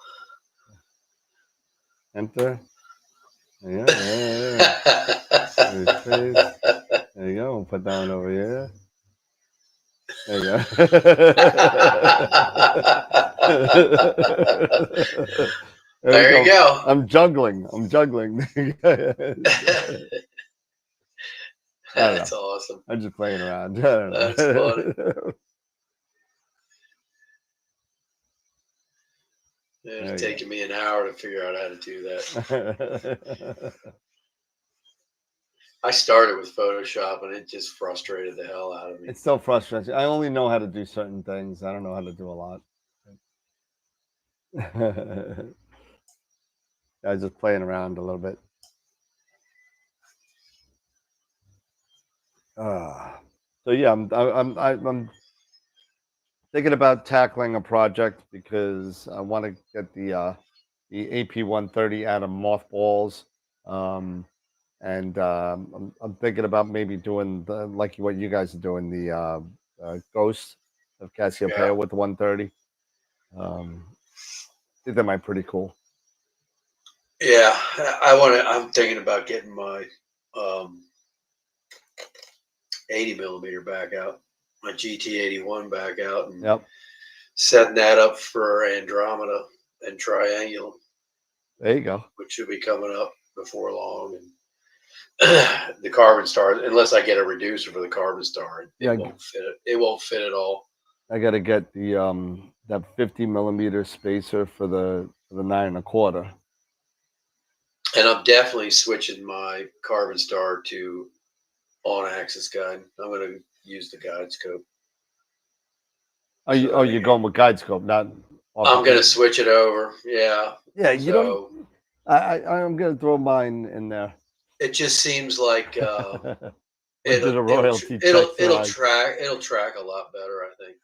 Enter. There you go. There you go. We'll put that one over here. There you go. There you go. I'm juggling. That's awesome. I'm just playing around. I don't know. That's funny. It's taken me an hour to figure out how to do that. I started with Photoshop and it just frustrated the hell out of me. It's still frustrating. I only know how to do certain things. I don't know how to do a lot. I was just playing around a little bit. So yeah, I'm thinking about tackling a project because I want to get the AP130 out of mothballs, and I'm thinking about maybe doing like what you guys are doing, the Ghost of Cassiopeia with the 130. I think that might be pretty cool. Yeah, I'm thinking about getting my 80 millimeter back out, my GT81 back out, and setting that up for Andromeda and Triangulum. There you go. Which should be coming up before long, and the Carbon Star. Unless I get a reducer for the Carbon Star, it won't fit. It won't fit at all. I got to get the that 50 millimeter spacer for the 9 1/4. And I'm definitely switching my Carbon Star to on-axis guide. I'm going to use the guide scope. You're going with guide scope, not. I'm going to switch it over. Yeah. Yeah, you don't. I'm going to throw mine in there. It just seems like it'll track a lot better, I think.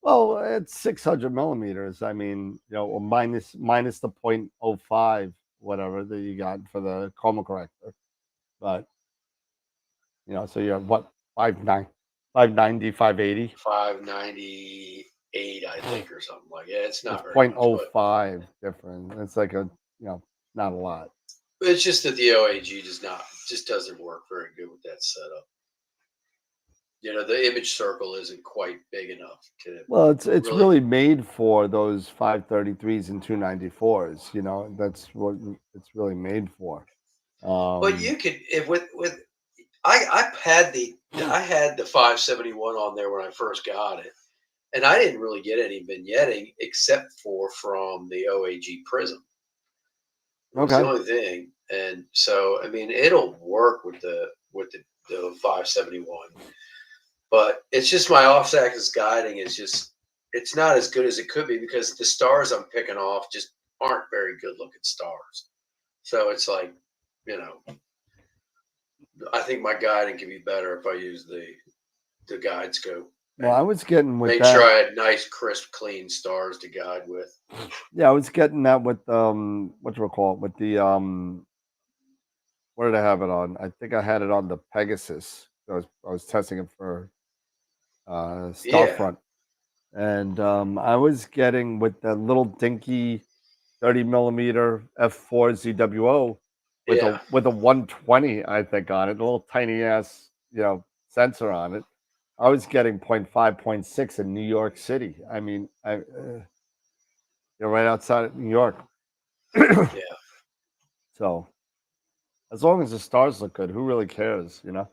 Well, it's 600 millimeters. I mean, minus the 0.05, whatever that you got for the chroma corrector, but so you're what 590, 580, 598, I think, or something like that. It's not it's very 0.05 different. It's like not a lot. It's just that the OAG just doesn't work very good with that setup. The image circle isn't quite big enough to. Well, it's really made for those 533s and 294s. That's what it's really made for. But you could I had the 571 on there when I first got it, and I didn't really get any vignetting except from the OAG Prism. That's the only thing, and so I mean it'll work with the 571. But it's just my off-axis guiding is just, it's not as good as it could be because the stars I'm picking off just aren't very good looking stars. So it's like, you know, I think my guiding could be better if I use the guide scope. Well, I was getting with Make that. sure I had nice, crisp, clean stars to guide with. Yeah, I was getting that with what do we call it? With the what did I have it on? I think I had it on the Pegasus. I was testing it for Starfront. And I was getting with the little dinky 30mm f4 ZWO with Yeah. a 120, I think, on it, a little tiny ass, sensor on it. I was getting 0.5, 0.6 in New York City. I mean, you're right outside of New York. Yeah. So as long as the stars look good, who really cares, Yeah.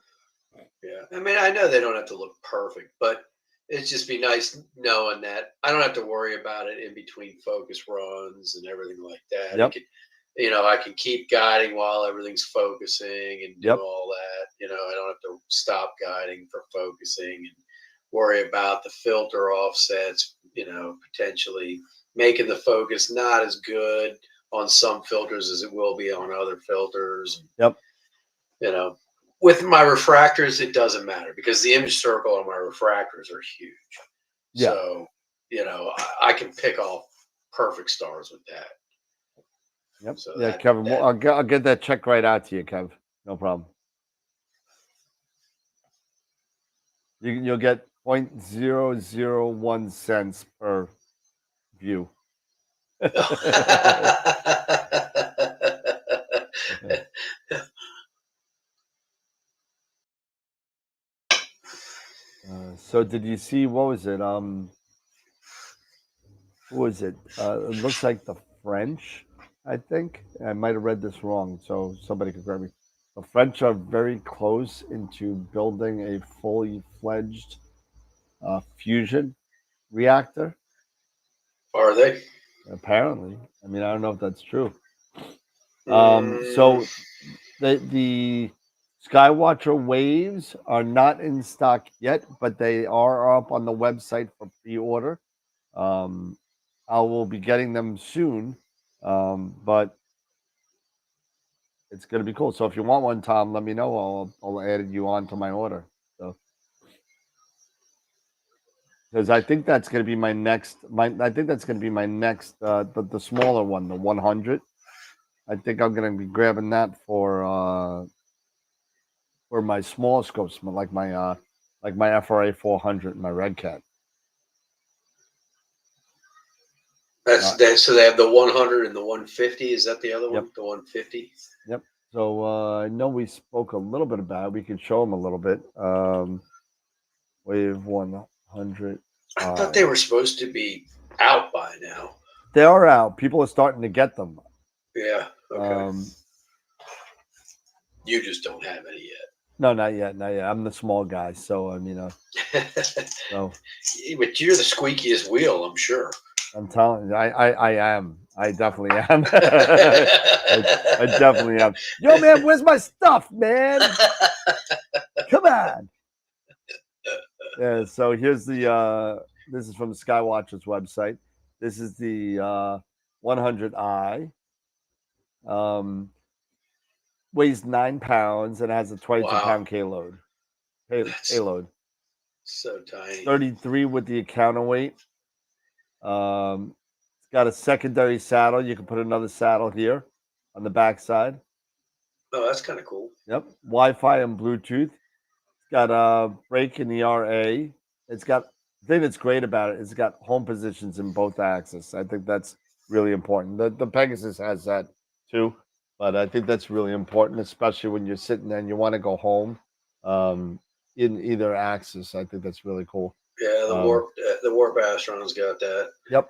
I mean, I know they don't have to look perfect, but it'd just be nice knowing that I don't have to worry about it in between focus runs and everything like that. Yep. I can keep guiding while everything's focusing and do Yep. all that. I don't have to stop guiding for focusing and worry about the filter offsets, potentially making the focus not as good on some filters as it will be on other filters. Yep. With my refractors, it doesn't matter because the image circle on my refractors are huge. Yeah. So, I can pick off perfect stars with that. Yep. So yeah, Kevin, I'll get that check right out to you, Kev. No problem. You'll get 0.001 cents per view. So did you see, what was it? Who was it? It looks like the French, I think. I might have read this wrong, so somebody could correct me. The French are very close into building a fully fledged fusion reactor. Are they? Apparently. I mean, I don't know if that's true. So the Skywatcher waves are not in stock yet, but they are up on the website for pre-order. I will be getting them soon, but it's going to be cool. So if you want one, Tom, let me know. I'll add you on to my order. So because I think that's going to be my next. I think that's going to be my next. The smaller one, the 100. I think I'm going to be grabbing that for my small scopes, like my FRA 400 and my Red Cat. So they have the 100 and the 150. Is that the other one? Yep. The 150. Yep. So I know we spoke a little bit about it. We could show them a little bit. Wave 100. I thought they were supposed to be out by now. They are out. People are starting to get them. Yeah. Okay. You just don't have any yet. No, not yet. Not yet. I'm the small guy, so I mean, so. But you're the squeakiest wheel, I'm sure. I'm telling you, I am. I definitely am. I definitely am. Yo, man, where's my stuff, man? Come on. Yeah. So here's the. This is from the Skywatcher's website. This is the 100i. Weighs 9 pounds and has a 22-pound payload. Payload. So tiny. 33 with the counterweight. It's got a secondary saddle. You can put another saddle here on the back side. Oh, that's kind of cool. Yep. Wi-Fi and Bluetooth. It's got a brake in the RA. It's got, the thing that's great about it is it's got home positions in both axes. I think that's really important. The Pegasus has that too. But I think that's really important, especially when you're sitting there and you want to go home in either axis. I think that's really cool. Yeah, the warp Astron's got that. Yep.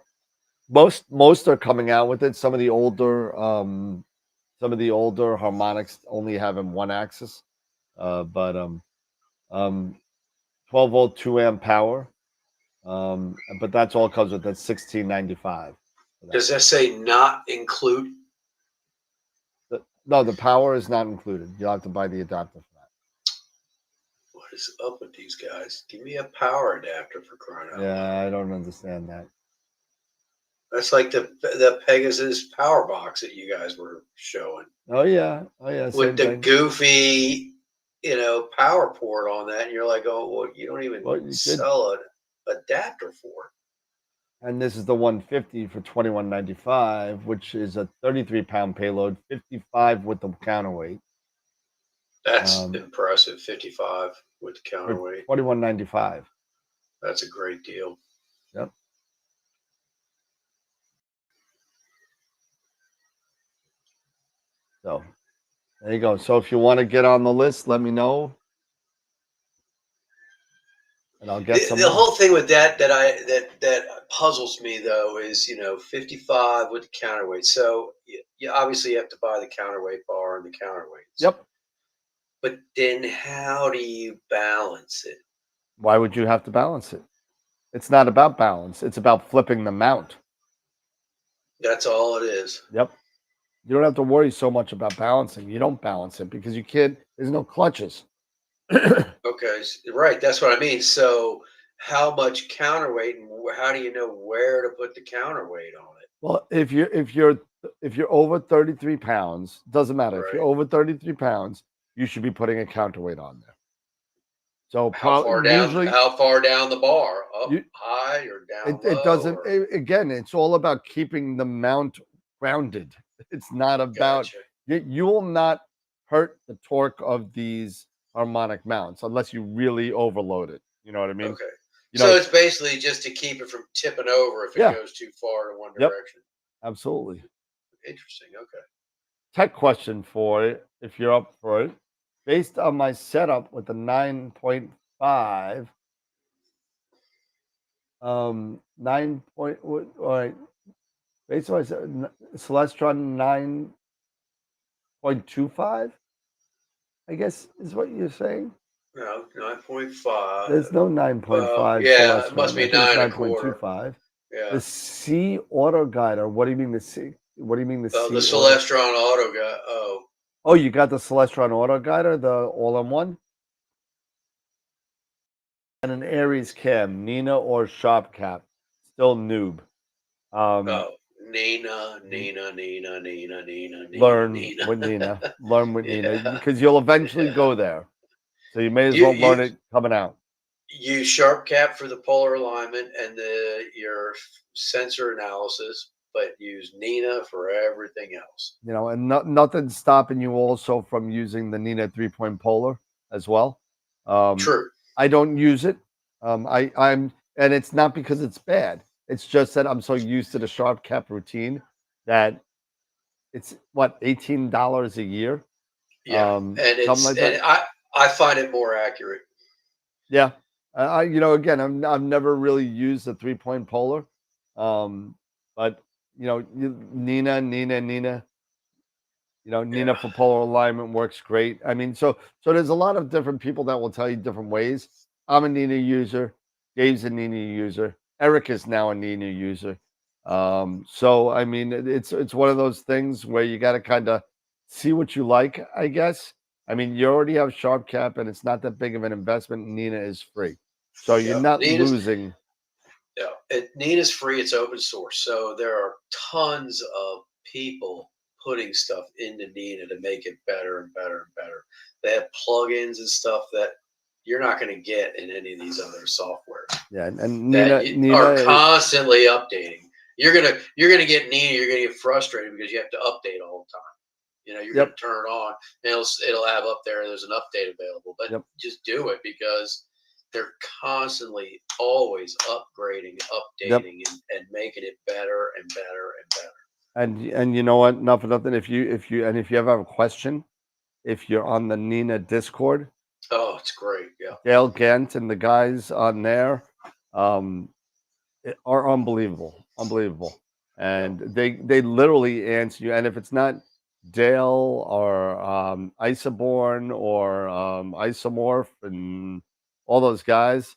Most are coming out with it. Some of the older harmonics only have in one axis. But 12-volt 2-amp power. But that's all comes with that $16.95. Does that say not include? No, the power is not included. You'll have to buy the adapter for that. What is up with these guys? Give me a power adapter for crying out loud. Yeah, I don't understand that. That's like the Pegasus power box that you guys were showing. Oh yeah, same With the thing. goofy, power port on that, and you're like, oh, well, you don't even sell an adapter for it. And this is the 150 for $21.95, which is a 33-pound payload, 55 with the counterweight. That's impressive. 55 with the counterweight. $21.95. That's a great deal. Yep. So there you go. So if you want to get on the list, let me know, and I'll get some. The whole thing with that puzzles me though is 55 with the counterweight. So you obviously have to buy the counterweight bar and the counterweights. Yep. But then how do you balance it? Why would you have to balance it? It's not about balance. It's about flipping the mount. That's all it is. Yep. You don't have to worry so much about balancing. You don't balance it because you can't. There's no clutches. Okay, right. That's what I mean. So how much counterweight, and how do you know where to put the counterweight on it? Well, if you're over 33 pounds, doesn't matter. Right. If you're over 33 pounds, you should be putting a counterweight on there. So how far down the bar? Up high or down low? It doesn't. Again, it's all about keeping the mount grounded. It's not about you will not hurt the torque of these harmonic mounts unless you really overload it. You know what I mean? Okay. So it's basically just to keep it from tipping over if it goes too far in one direction. Absolutely. Interesting. Okay. Tech question for it, if you're up for it. Based on my setup with the 9.5, 9 point, all right. Based on my Celestron 9.25, I guess is what you're saying. No, 9.5. There's no 9.5. Yeah, Celestron. it must be 9.25. Yeah. The C auto guide, or what do you mean the C? What do you mean the C? The Celestron auto guide. Oh, you got the Celestron auto guider, the all-in-one, and an Aries cam, Nina or Sharp Cap, still noob. Nina. Learn with Nina, because you'll eventually go there. So you may as well learn it coming out. Use Sharp Cap for the polar alignment and your sensor analysis, but use Nina for everything else. And nothing's stopping you also from using the Nina 3-point polar as well. True. I don't use it. And it's not because it's bad. It's just that I'm so used to the Sharp Cap routine that it's $18 a year. Yeah, and I find it more accurate. Yeah, again, I've never really used the 3-point polar, but Nina, Nina for polar alignment works great. I mean, so there's a lot of different people that will tell you different ways. I'm a Nina user. Dave's a Nina user. Eric is now a Nina user. So I mean, it's one of those things where you got to kind of see what you like, I guess. I mean, you already have Sharp Cap, and it's not that big of an investment. Nina is free, so you're not losing. Yeah, Nina's free. It's open source, so there are tons of people putting stuff into Nina to make it better and better and better. They have plugins and stuff that you're not going to get in any of these other softwares. Yeah, and Nina are constantly updating. You're gonna get Nina. You're gonna get frustrated because you have to update all the time. You're gonna turn it on, and it'll have up there. There's an update available, but just do it because they're constantly always upgrading, updating, and making it better and better and better. And you know what? Not for nothing. If you ever have a question, if you're on the Nina Discord. Oh, it's great. Yeah. Dale Gant and the guys on there are unbelievable. And they literally answer you. And if it's not Dale or Isoborn or Isomorph and all those guys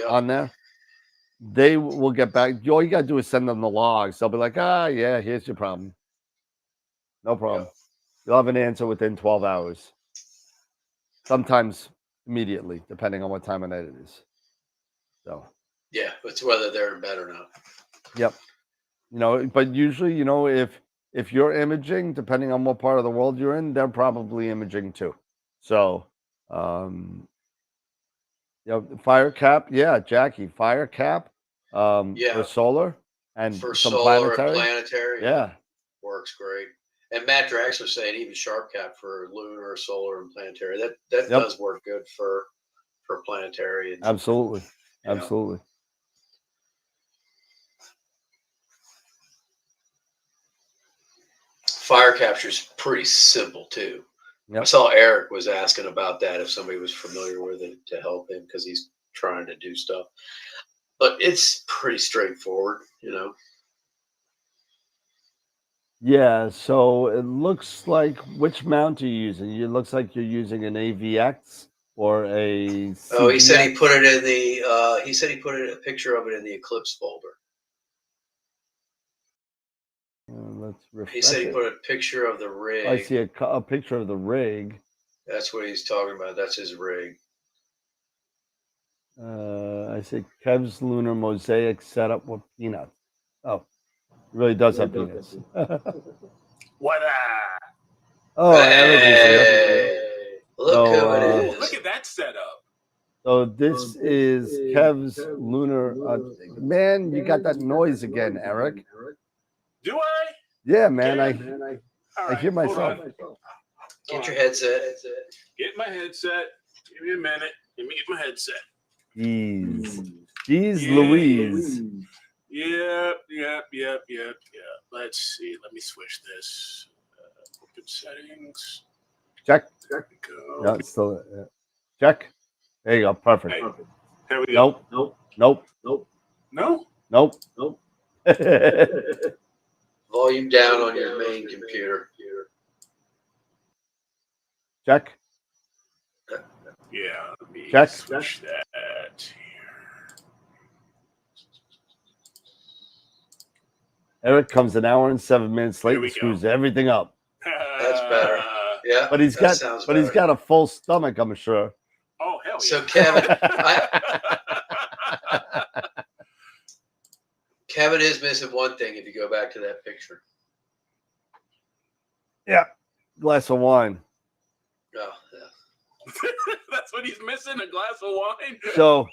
on there, they will get back. All you got to do is send them the logs. They'll be like, yeah, here's your problem. No problem. You'll have an answer within 12 hours. Sometimes immediately, depending on what time of night it is. So Yeah, it's whether they're in bed or not. yep. But usually, if you're imaging, depending on what part of the world you're in, they're probably imaging too. So, fire cap, yeah, Jackie, fire cap, for solar and for some solar planetary. and planetary, Yeah, works great. And Matt Draxler saying even sharp cap for lunar, solar, and planetary. That does work good for planetary. And, absolutely, you know. absolutely. Fire capture is pretty simple too. Yep. I saw Eric was asking about that if somebody was familiar with it to help him because he's trying to do stuff. But it's pretty straightforward, Yeah, so it looks like, which mount are you using? It looks like you're using an AVX or a CGX. Oh, he said he put it in the. He said he put a picture of it in the eclipse folder. Let's refresh He said he it. put a picture of the rig. I see a picture of the rig. That's what he's talking about. That's his rig. I see Kev's lunar mosaic setup with peanuts. Oh, it really does have peanuts. What? Oh, Hey, look who it is. Look at that setup. So this is Kev's lunar. Man, you got that noise again, Eric. Do I? Yeah, man. I right, hear myself. Get your headset. Get my headset. Give me a minute. Let me get my headset. Jeez, Yeah. Louise. Yep. Let's see. Let me switch this. Open settings. Check. There we go. Yeah, it's still check. There you go. Perfect. Hey, here we go. Nope. Volume down on your main computer. Check. Yeah. Let me Check. switch that here. Eric comes an hour and 7 minutes late Here we and screws go. everything up. That's better. Yeah, But he's got a full stomach, I'm sure. Oh, hell yeah. So Kevin, Kevin is missing one thing if you go back to that picture. Yeah. Glass of wine. Oh, yeah. That's what he's missing, a glass of wine. So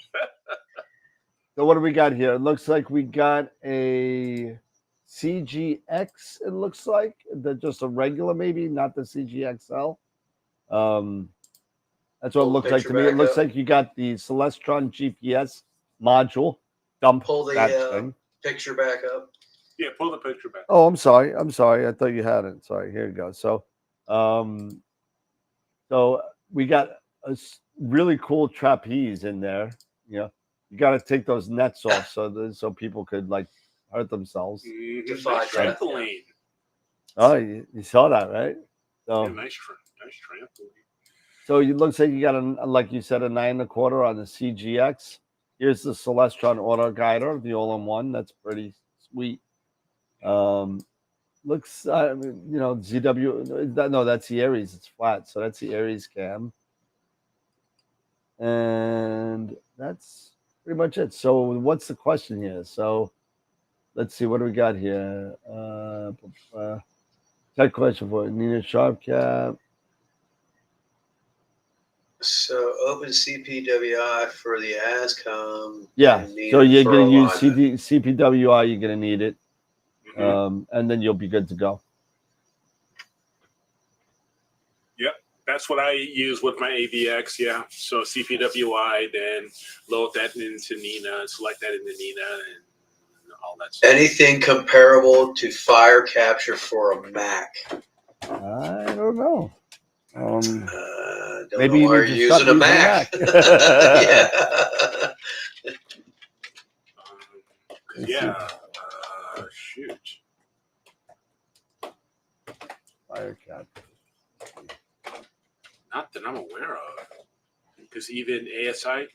what do we got here? It looks like we got a CGX. It looks like just a regular, maybe not the CGXL. That's what it looks like to me. It looks like you got the Celestron GPS module. Pull that thing. Picture back up. Yeah, pull the picture back. Oh, I'm sorry. I thought you had it. Sorry. Here you go. So, so we got a really cool trapeze in there. You got to take those nets off so people could hurt themselves. Nice trampoline. Oh, you saw that, right? So yeah, nice trampoline. So it looks like you got like you said, a 9 1/4 on the CGX. Here's the Celestron auto guider, the all-in-one. That's pretty sweet. Looks, ZW. No, that's the Aries. It's flat, so that's the Aries cam. And that's pretty much it. So what's the question here? So let's see, what do we got here? That question for Nina Sharp Cap. So open CPWI for the ASCOM. Yeah. So you're going to use CPWI. You're going to need it. And then you'll be good to go. Yep. That's what I use with my AVX. Yeah. So CPWI, then load that into Nina, select that into Nina, and all that stuff. Anything comparable to fire capture for a Mac? I don't know. Don't maybe know why you're using a Mac. Yeah. Yeah. Shoot. Fire cap. Not that I'm aware of. Because even ASI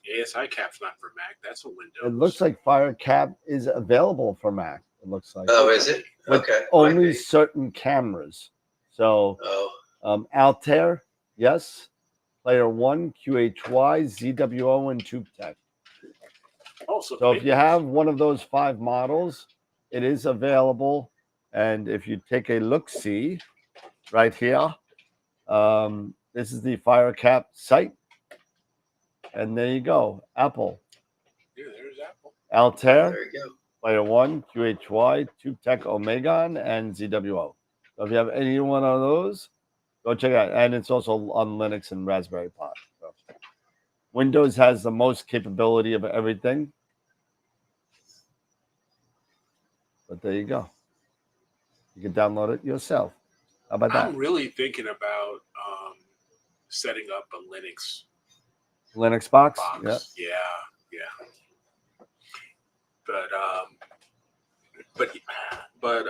cap's not for Mac. That's a Windows. It looks like Fire Cap is available for Mac. It looks like. Oh, is it? With okay. Only certain cameras. So, Altair, yes. Player 1, QHY, ZWO, and Tube Tech. Also, So if you have one of those 5 models, it is available. And if you take a look-see right here, this is the FireCap site. And there you go. Apple. Yeah, there's Apple. Altair. There you go. Player 1, QHY, Tube Tech Omegon, and ZWO. So if you have any one of those, go check it out. And it's also on Linux and Raspberry Pi. So Windows has the most capability of everything. But there you go. You can download it yourself. How about that? I'm really thinking about setting up a Linux box? Yeah. But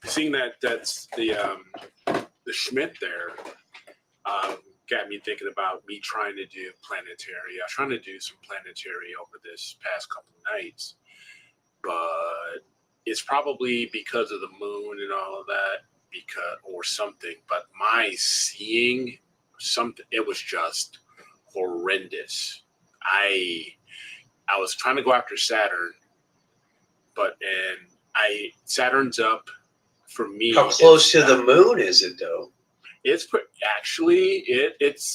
seeing that's the Schmidt there got me thinking about me trying to do planetary. I was trying to do some planetary over this past couple of nights, but it's probably because of the moon and all of that, or something. But my seeing something, it was just horrendous. I was trying to go after Saturn, Saturn's up for me. How close to the moon is it though? It's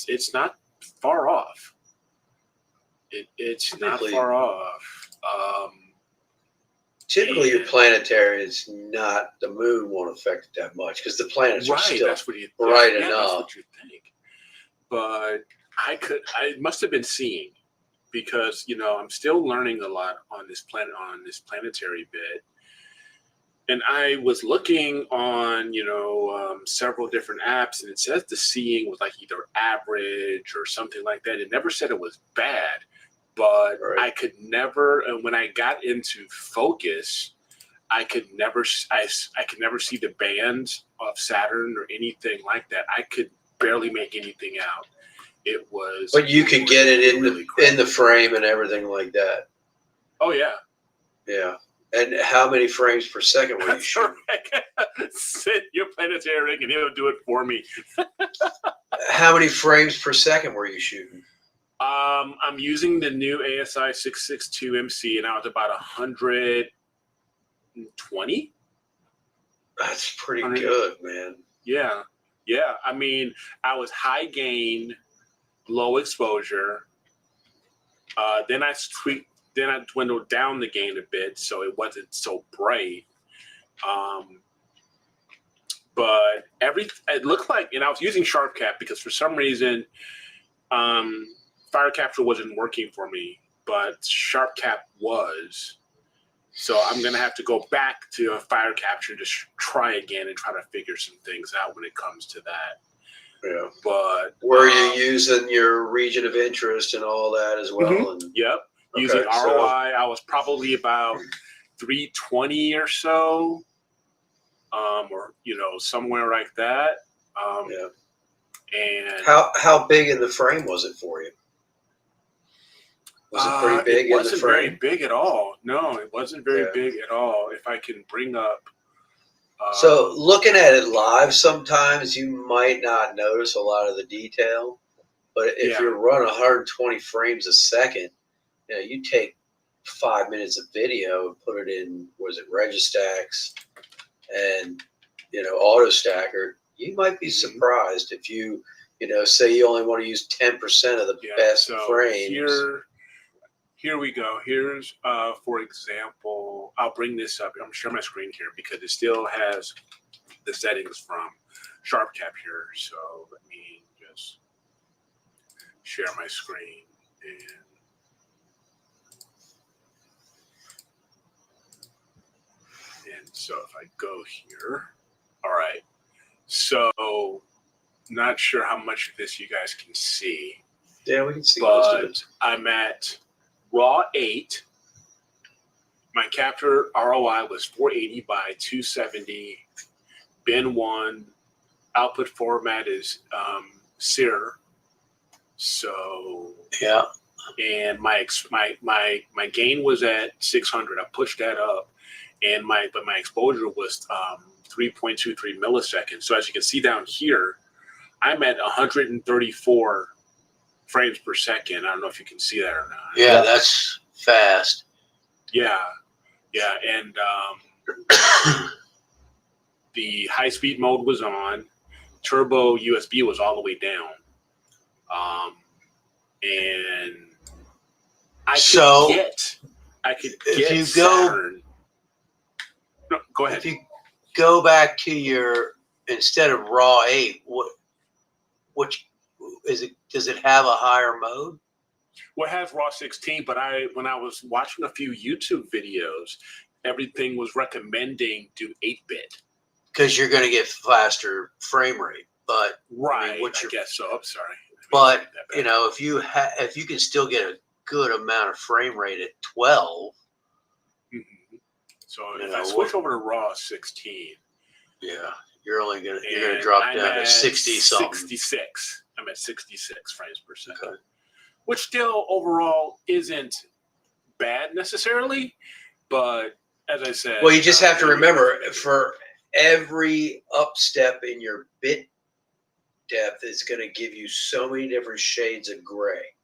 it's not far off. It's not far off. Typically, your planetary is not, the moon won't affect it that much because the planets are still that's what you bright enough. enough. That's what you think. But I must have been seeing, because I'm still learning a lot on this planetary bit. And I was looking on, several different apps, and it says the seeing was like either average or something like that. It never said it was bad, but I could never. And when I got into focus, I could never see the bands of Saturn or anything like that. I could barely make anything out. It was. But you could get it in the frame and everything like that. Oh yeah. Yeah. And how many frames per second were you shooting? Sit your planetary rig and he'll do it for me. How many frames per second were you shooting? I'm using the new ASI 662 MC, and I was about 120. That's pretty good, man. Yeah. I mean, I was high gain, low exposure. Then I dwindled down the gain a bit, so it wasn't so bright. But it looked like, and I was using SharpCap because for some reason, Fire Capture wasn't working for me, but SharpCap was. So I'm gonna have to go back to a Fire Capture and just try again and try to figure some things out when it comes to that. Yeah. But were you using your region of interest and all that as well? Mm-hmm. And yep. Using ROI, I was probably about 320 or so, or somewhere like that. Yeah. And how big in the frame was it for you? Was it pretty big? It wasn't very big at all. No, it wasn't very big at all. If I can bring up. So looking at it live, sometimes you might not notice a lot of the detail, but if you're running 120 frames a second, you take 5 minutes of video and put it in, Registax and, AutoStacker, you might be surprised if you, say you only want to use 10% of the best frames. Here we go. Here's, for example, I'll bring this up. I'm going to share my screen here because it still has the settings from SharpCap here. So let me just share my screen. And so if I go here, all right. So not sure how much of this you guys can see. Yeah, we can see most of it. I'm at RAW 8. My capture ROI was 480 by 270. Bin 1. Output format is SIR. So yeah. And my gain was at 600. I pushed that up, and my exposure was 3.23 milliseconds. So as you can see down here, I'm at 134 frames per second. I don't know if you can see that or not. Yeah, that's fast. Yeah, and the high-speed mode was on. Turbo USB was all the way down. And I could get Saturn. No, go ahead. If you go back to your, instead of RAW 8, which is it? Does it have a higher mode? Well, it has RAW 16, but when I was watching a few YouTube videos, everything was recommending do 8-bit. Because you're going to get faster frame rate. But right, I mean, I guess so. I'm sorry. But you know, if you can still get a good amount of frame rate at 12. Mm-hmm. So if I switch over to RAW 16, yeah, you're gonna drop down to 60 something. 66. I'm at 66 frames per second, which still overall isn't bad necessarily, but as I said, well, you just have to remember for every up step in your bit depth is going to give you so many different shades of gray,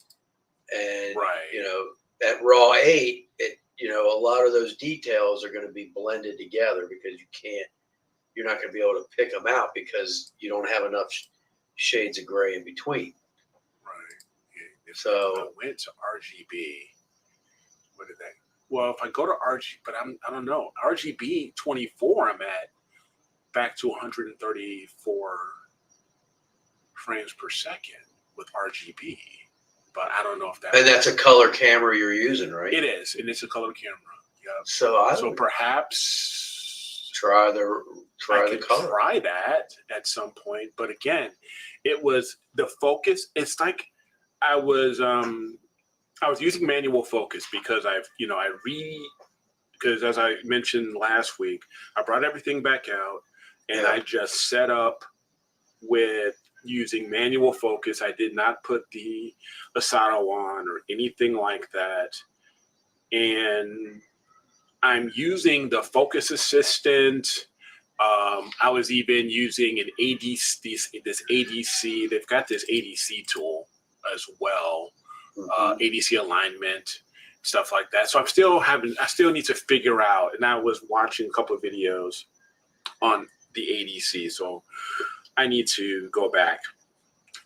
and you know, at RAW 8, a lot of those details are going to be blended together because you're not going to be able to pick them out because you don't have enough shades of gray in between. Right. If so I went to RGB, what did that? Well, if I go to RGB, but I don't know, RGB 24, I'm at back to 134 frames per second with RGB, but I don't know if that. And that's a color camera you're using, right? It is, and it's a color camera. Yeah. So perhaps try the color. Try that at some point, but again, it was the focus. It's like I was using manual focus because because as I mentioned last week, I brought everything back out and I just set up with using manual focus. I did not put the Asado on or anything like that. And I'm using the focus assistant. I was even using an ADC, this ADC. They've got this ADC tool as well, ADC alignment, stuff like that. So I still need to figure out, and I was watching a couple of videos on the ADC. So I need to go back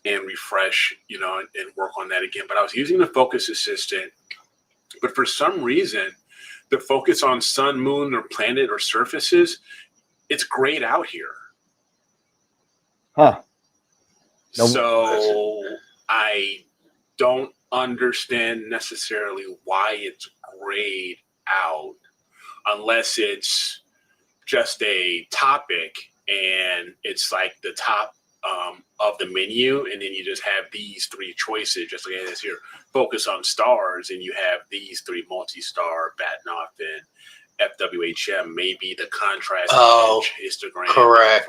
and refresh, and work on that again. But I was using the focus assistant, but for some reason, the focus on sun, moon, or planet or surfaces, it's grayed out here. Huh. Nope. So I don't understand necessarily why it's grayed out, unless it's just a topic and it's like the top of the menu, and then you just have these three choices, just like it is here. Focus on stars, and you have these three: multi-star, Batnoff, and FWHM. Maybe the contrast image, histogram, correct,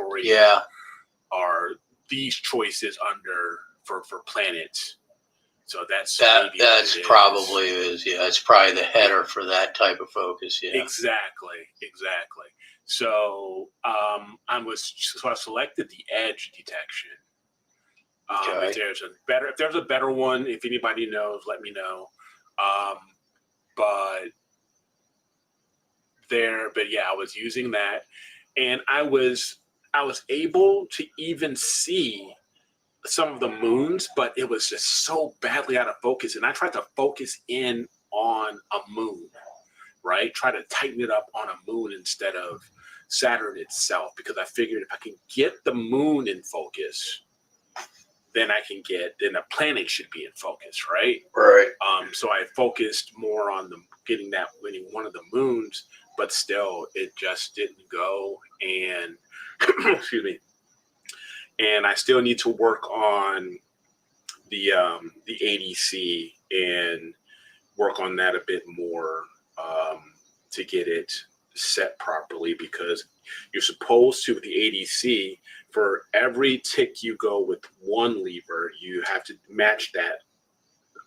are these choices under for planets. So that's probably it's probably the header for that type of focus. Yeah, exactly. So I selected the edge detection. If there's a better one, if anybody knows, let me know. But I was using that, and I was able to even see some of the moons, but it was just so badly out of focus. And I tried to focus in on a moon, right? Try to tighten it up on a moon instead of Saturn itself, because I figured if I can get the moon in focus, then the planet should be in focus, right? Right. So I focused more on getting one of the moons, but still it just didn't go. And excuse me. And I still need to work on the ADC and work on that a bit more to get it set properly, because you're supposed to, with the ADC, for every tick you go with one lever, you have to match that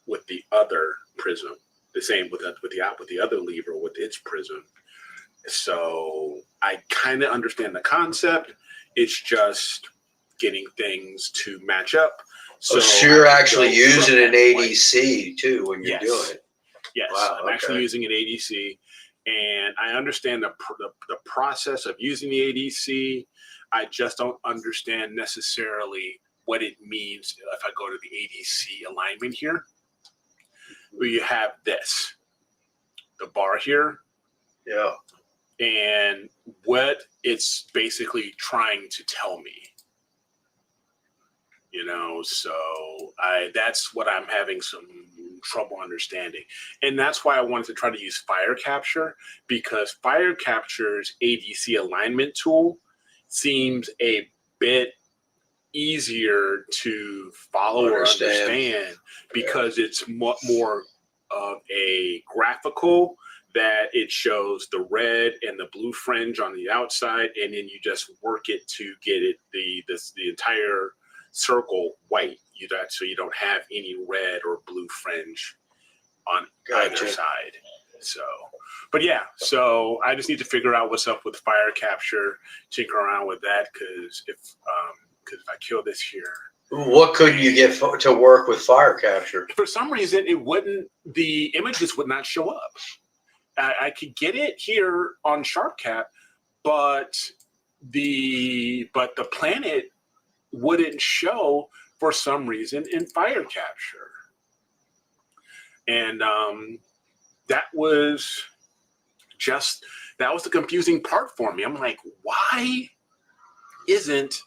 with the other prism. The same with the other lever with its prism. So I kind of understand the concept. It's just getting things to match up. So you're actually using an ADC too when you're doing it. Yes, wow, I'm actually using an ADC, and I understand the process of using the ADC. I just don't understand necessarily what it means if I go to the ADC alignment here, where you have this, the bar here. Yeah. And what it's basically trying to tell me. You know, so that's what I'm having some trouble understanding. And that's why I wanted to try to use Fire Capture, because Fire Capture's ADC alignment tool seems a bit easier to follow or understand because it's more of a graphical, that it shows the red and the blue fringe on the outside, and then you just work it to get it the entire circle white. So you don't have any red or blue fringe on either side. So, but yeah, so I just need to figure out what's up with Fire Capture, tinker around with that, because if I kill this here, what could you get to work with Fire Capture? For some reason, the images would not show up. I could get it here on SharpCap, but the planet wouldn't show for some reason in Fire Capture. And that was the confusing part for me. I'm like, why isn't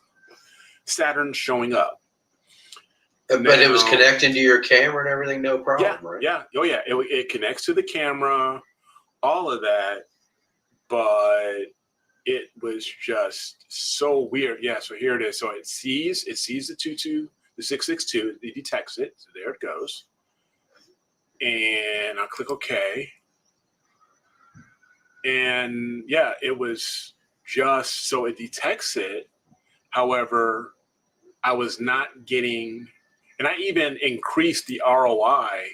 Saturn showing up? But it was connecting to your camera and everything, no problem, right? Yeah. Oh, yeah. It connects to the camera, all of that, but it was just so weird. Yeah, so here it is. So it sees the 662, it detects it. So there it goes. And I'll click OK. And yeah, it was just, so it detects it. However, I was not getting, and I even increased the ROI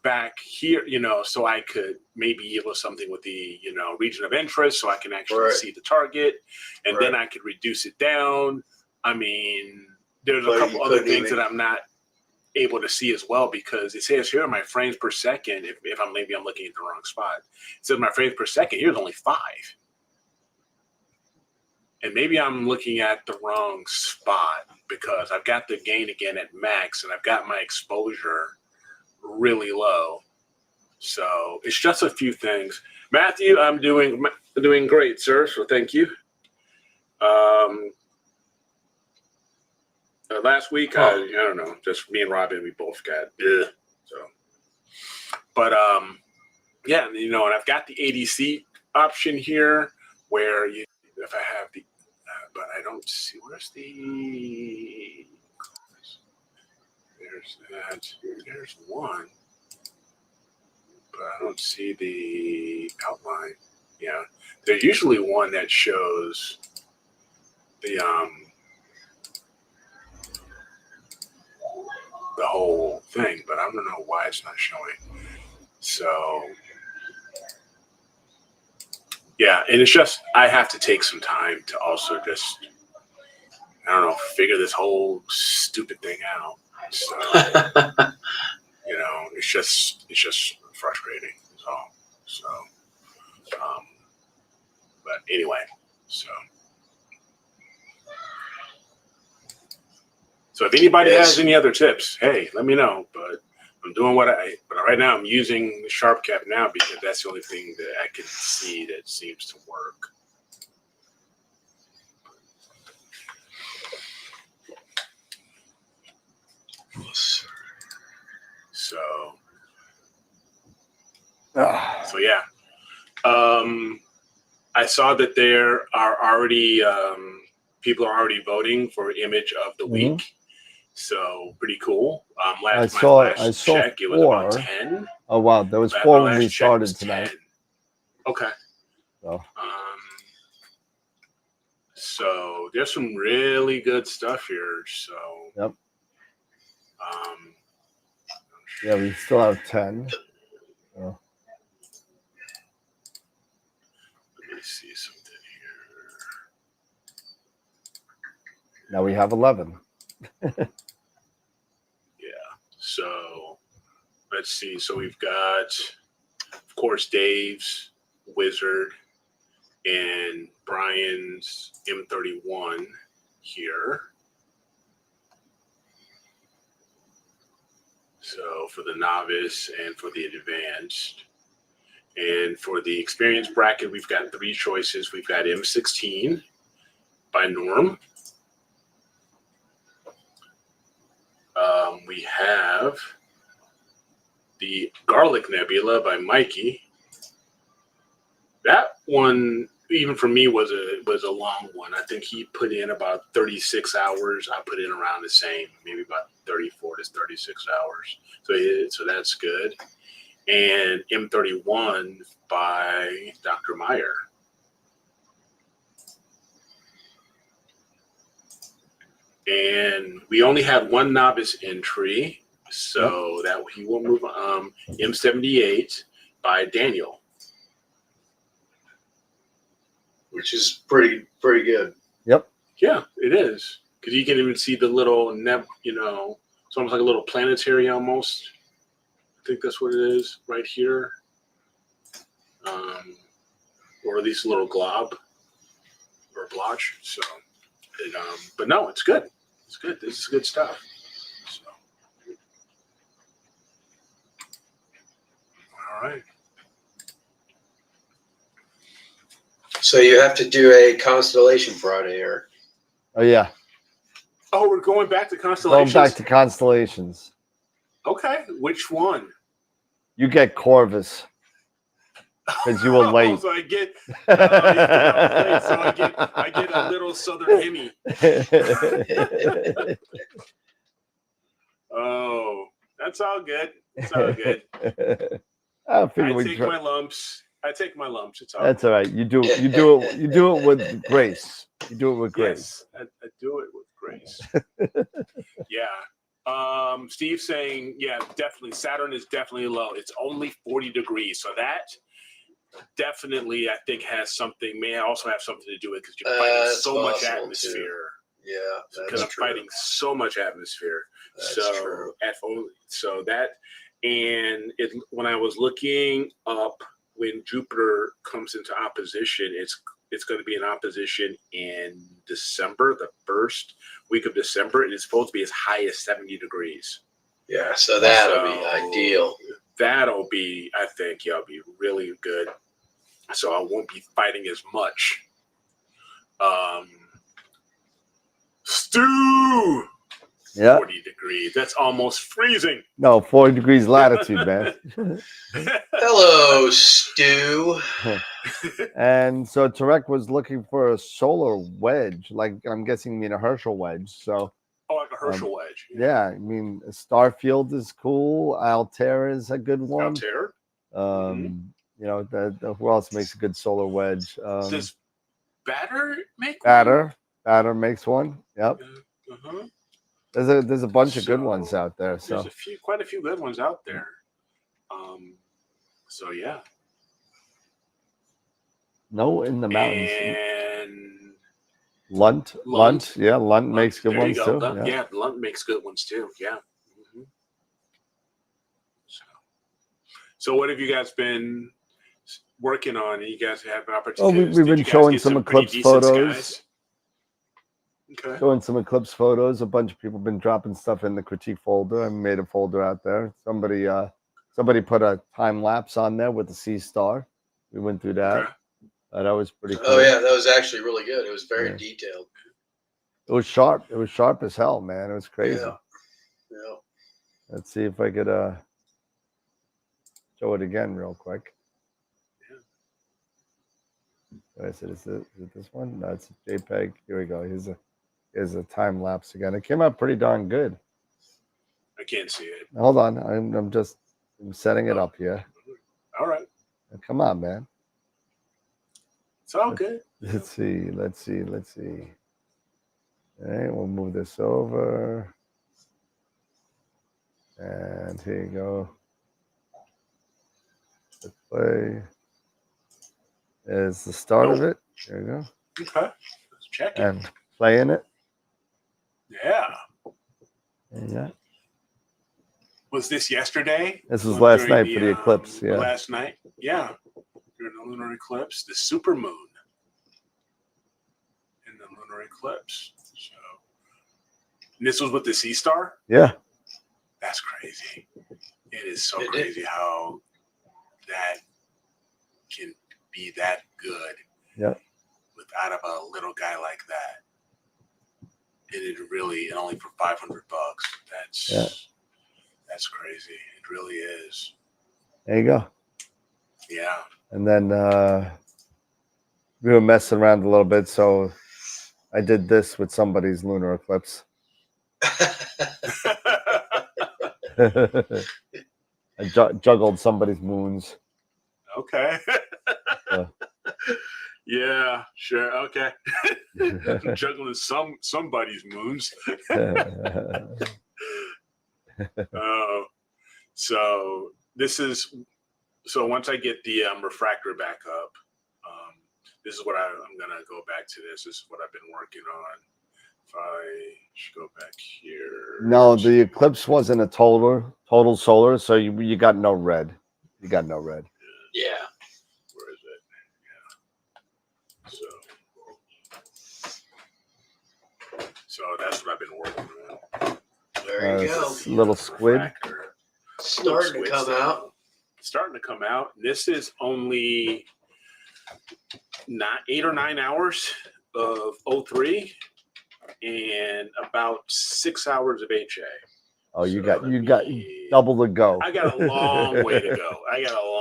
back here, so I could maybe yield something with the, region of interest, so I can actually see the target, and then I could reduce it down. I mean, there's a couple other things that I'm not able to see as well, because it says here my frames per second, if I'm looking at the wrong spot, it says my frames per second, here's only 5. And maybe I'm looking at the wrong spot, because I've got the gain again at max, and I've got my exposure really low. So it's just a few things. Matthew, I'm doing great, sir. So thank you. Last week, I don't know, just me and Robin, we both got so. But yeah, and I've got the ADC option here, where if I have the, but I don't see, where's the. There's that. There's one, but I don't see the outline. Yeah, there's usually one that shows the whole thing, but I don't know why it's not showing. So yeah, and it's just, I have to take some time to also just, I don't know, figure this whole stupid thing out. So, it's just frustrating. But anyway, so if anybody has any other tips, hey, let me know. But I'm doing but right now I'm using the SharpCap now, because that's the only thing that I can see that seems to work. So yeah, I saw that there are already people are already voting for image of the week. So pretty cool. I saw check, it was about 10. Oh wow, there was 4 when we started tonight. Okay. So there's some really good stuff here. So yep. Yeah, we still have 10. Let me see something here. Now we have 11. Yeah. So let's see. So we've got, of course, Dave's Wizard and Brian's M31 here. So for the novice and for the advanced. And for the experienced bracket, we've got 3 choices. We've got M16 by Norm. We have the Garlic Nebula by Mikey. That one, even for me, was a long one. I think he put in about 36 hours. I put in around the same, maybe about 34 to 36 hours. So that's good. And M31 by Dr. Meyer. And we only had 1 novice entry, so that he will move on. M78 by Daniel, which is pretty good. Yep. Yeah, it is, because you can even see the little it's almost like a little planetary almost. I think that's what it is right here, or at least a little glob or blotch. So, but no, it's good. It's good. This is good stuff. So, all right. So you have to do a constellation Friday, Eric. Oh yeah. Oh, we're going back to constellations. Going back to constellations. Okay, which one? You get Corvus because you were late. So I get, late, so I get a little Southern Hemi. Oh, that's all good. It's all good. I take my lumps. It's all That's good. all right. You do it with grace. You do it with grace. Yes, I do it with grace. Yeah. Steve saying, yeah, definitely. Saturn is definitely low. It's only 40 degrees. So that definitely, I think, may also have something to do with it because you're fighting so much atmosphere. Too. Yeah, because I'm fighting so much atmosphere. That's true. When I was looking up, when Jupiter comes into opposition, it's going to be in opposition in December, the first week of December, and it's supposed to be as high as 70 degrees. Yeah, so that'll be ideal. That'll be, I think, it'll be really good. So I won't be fighting as much. Stu! Yeah. 40 degrees. That's almost freezing. No, 40 degrees latitude, man. Hello, Stu. And so Tarek was looking for a solar wedge, like I'm guessing you mean a Herschel wedge. So like a Herschel wedge. Yeah, I mean Starfield is cool. Altair is a good one. Altair. Who else makes a good solar wedge? Does Batter make one? Batter makes one. Yep. Uh-huh. There's a bunch of good ones out there. So there's quite a few good ones out there. So yeah. No, in the mountains. And Lunt. Yeah, Lunt makes good ones too. Yeah, Lunt makes good ones too. Yeah. Mm-hmm. So what have you guys been working on? You guys have an opportunity. We've been showing some eclipse photos. Skies? Okay. Showing some eclipse photos. A bunch of people have been dropping stuff in the critique folder. I made a folder out there. Somebody put a time lapse on there with the sea star. We went through that. Okay. That was pretty cool. Oh yeah, that was actually really good. It was very detailed. It was sharp. It was sharp as hell, man. It was crazy. Yeah. Let's see if I could show it again real quick. I said, is it this one? No, it's a JPEG. Here we go. Here's a time lapse again. It came out pretty darn good. I can't see it. Hold on. I'm setting it up here. All right. Come on, man. It's all good. Let's see. All right, we'll move this over. And here you go. Let's play. There's the start of it. There you go. Okay. Let's check it. And playing it. Yeah. Yeah. Was this yesterday? This was last During night for the eclipse. Yeah. Last night. Yeah. During the lunar eclipse, the supermoon in the lunar eclipse. So, and this was with the sea star? Yeah. That's crazy. It is so crazy how that can be that good. Yeah. Out of a little guy like that. It really, only for $500. That's crazy. It really is. There you go. Yeah. And then we were messing around a little bit, so I did this with somebody's lunar eclipse. I juggled somebody's moons. Okay. Yeah, sure. Okay. Juggling somebody's moons. So once I get the refractor back up, this is what I'm gonna go back to this. This is what I've been working on. If I should go back here. No, the eclipse wasn't a total solar, so you got no red. You got no red. Yeah. Where is it? Yeah. So that's what I've been working on. There you go. Little squid. Refractor. Starting to come out. Starting to come out. This is only 8 or 9 hours of O3 and about 6 hours of HA. Oh, you got double the go. I got a long way to go. I know.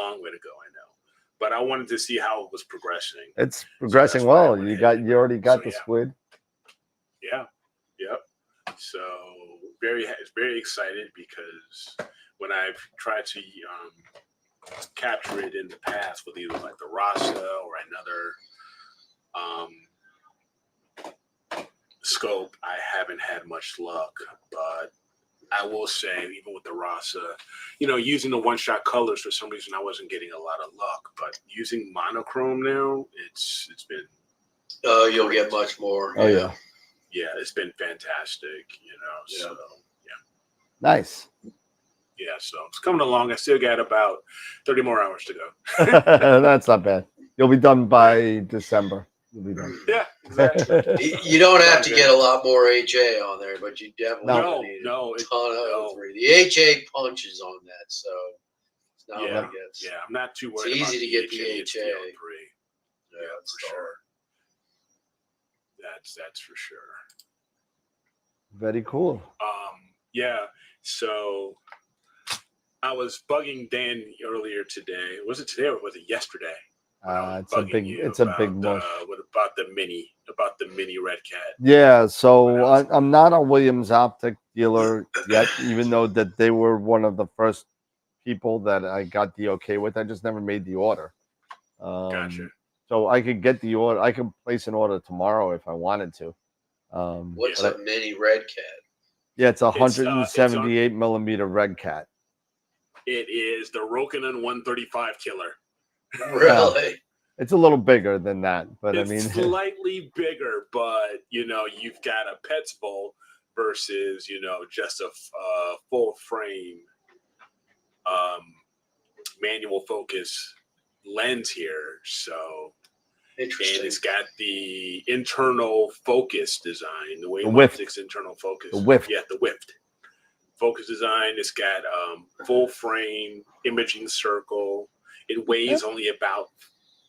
But I wanted to see how it was progressing. It's progressing well. You already got the squid. Yeah. Yep. So very excited because when I've tried to capture it in the past with either like the Rasa or another scope, I haven't had much luck. But I will say, even with the Rasa, using the one-shot colors, for some reason I wasn't getting a lot of luck. But using monochrome now, it's been. Oh, you'll get much more. Oh yeah. Yeah, it's been fantastic. Yeah. So yeah. Nice. Yeah, so it's coming along. I still got about 30 more hours to go. That's not bad. You'll be done by December. You'll be done. Yeah, exactly. You don't have to get a lot more HA on there, but you definitely need a ton of O3. The HA punches on that, so it's not like it's. Yeah, I'm not too worried. It's easy to get the HA. Yeah, for sure. That's for sure. Very cool. Yeah. So I was bugging Dan earlier today. Was it today or was it yesterday? It's a big mush. About the mini Red Cat. Yeah, so I'm not a Williams Optic dealer yet, even though that they were one of the first people that I got the okay with. I just never made the order. Gotcha. So I could get the order. I can place an order tomorrow if I wanted to. What's a mini Red Cat? Yeah, it's a 178 millimeter Red Cat. It is the Rokinon 135 killer. Really? It's a little bigger than that, but it's slightly bigger, but you've got a Petzval versus just a full frame manual focus lens here. So interesting. And it's got the internal focus design, the way optics internal focus. The whiff. Yeah, the whiffed focus design. It's got full frame imaging circle. It weighs only about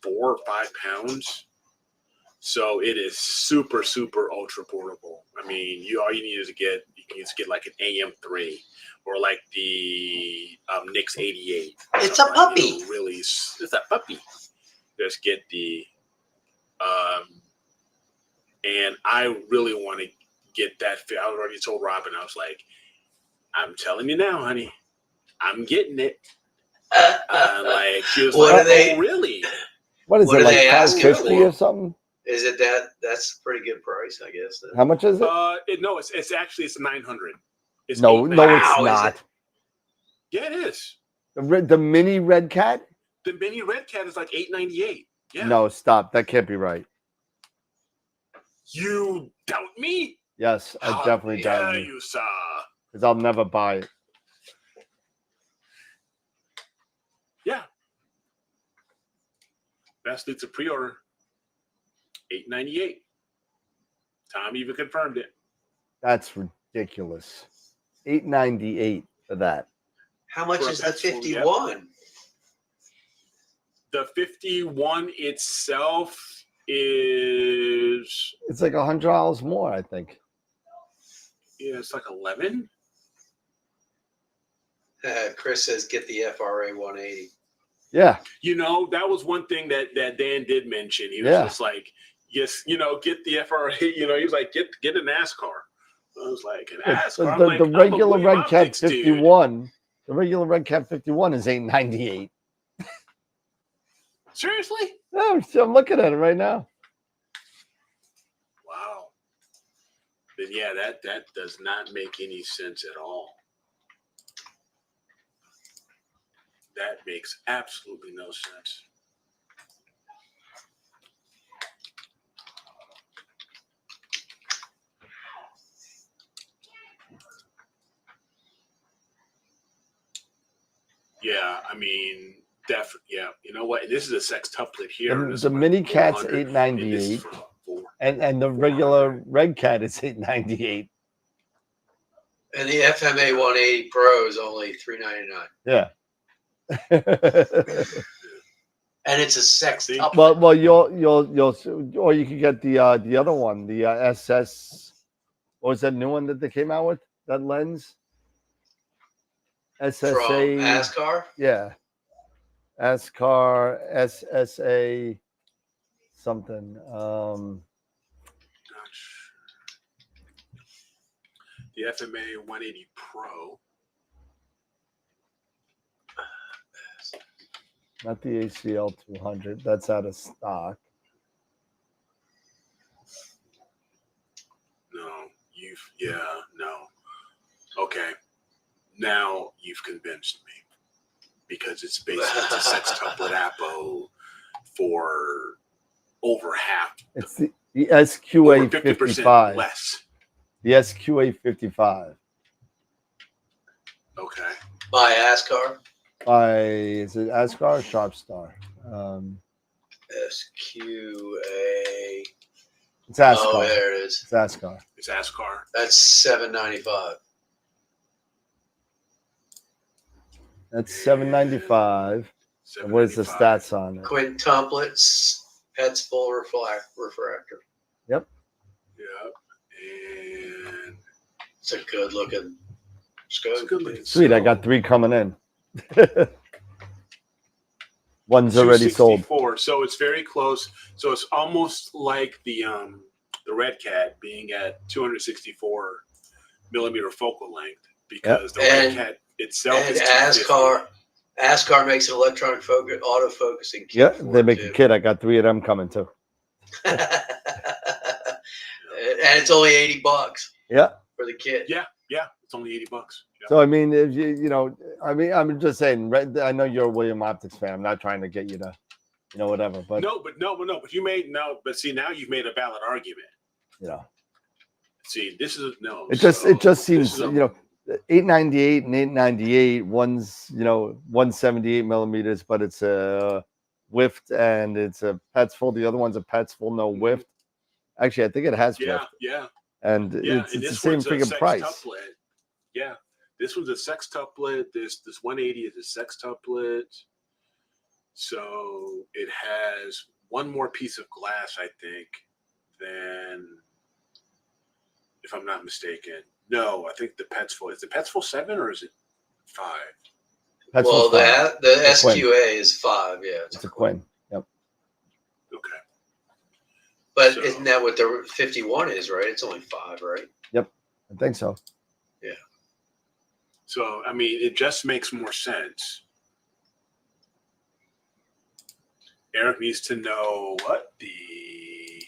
4 or 5 pounds. So it is super, super ultra portable. I mean, all you need is you can just get like an AM3 or like the Nix 88. It's a puppy. It's a puppy. Just get the and I really want to get that. I already told Robin, I was like, I'm telling you now, honey, I'm getting it. Like she was like, "Oh, really? What is it, like $550 or something?" Is it that's a pretty good price, I guess. Then. How much is it? No, it's actually $900. No, it's not. Yeah, it is. The mini Red Cat. The mini Red Cat is like $898. Yeah. No, stop. That can't be right. You doubt me? Yes, I definitely doubt you. You saw. Because I'll never buy it. Yeah. Best it's a pre-order. $8.98. Tom even confirmed it. That's ridiculous. $8.98 for that. How much For a is the pencil, 51? The 51 itself is, It's like $100 more, I think. yeah, it's like 11. Chris says get the FRA 180. Yeah. You know, that was one thing that Dan did mention. He was just like, yes, you know, get the FRA. You know, he was like, get a NASCAR. I was like, an NASCAR. The regular Red Cat 51. Dude. The regular Red Cat 51 is $8.98. Seriously? No, I'm looking at it right now. Wow. Then yeah, that does not make any sense at all. That makes absolutely no sense. Yeah, I mean, definitely. Yeah, you know what? This is a sextuplet here. The mini cat's $8.98, and the regular Red Cat is $8.98. And the FMA 180 Pro is only $399. Yeah. And it's a sextuplet. Well, you'll, or you could get the other one, the SS. What was that new one that they came out with? That lens. SSA. From ASCAR? Yeah. ASCAR, SSA, something. The FMA 180 Pro. Not the ACL 200. That's out of stock. No. Okay. Now you've convinced me. Because it's basically a sextuplet Apo for over half. It's the SQA 55. Less. The SQA 55. Okay. By ASCAR? Is it ASCAR or Sharpstar? SQA. It's ASCAR. Oh, there it is. It's ASCAR. It's ASCAR. That's $795. That's $795. And what is the stats on it? Quintuplets, Pets full refractor. Yep. And it's a good looking scope. Sweet, I got 3 coming in. One's already sold. So it's very close. So it's almost like the Red Cat being at 264 millimeter focal length, because the Red Cat itself is ASCAR makes an electronic auto-focusing kit. Yeah, they make a kit. I got 3 of them coming too. And it's only $80. Yeah. For the kit. Yeah, it's only $80. Yeah. So I mean, if I'm just saying. I know you're a William Optics fan. I'm not trying to get you to, whatever. But but you made But see, now you've made a valid argument. See, this is It just seems $8.98 and $8.98. One's 178 millimeters, but it's a whiffed and it's a Pets full. The other one's a Pets full, no whiffed. Actually, I think it has whiffed. Yeah. And it's the same freaking price. Sextuplet. Yeah, this one's a sextuplet. This 180 is a sextuplet. So it has one more piece of glass, I think, than, if I'm not mistaken. No, I think the Pets full. Is the Pets full 7 or is it 5? Well, the SQA is 5. Yeah, it's a Quinn. Yep. Okay. But isn't that what the 51 is, right? It's only 5, right? Yep, I think so. Yeah. So, I mean, it just makes more sense. Eric needs to know what the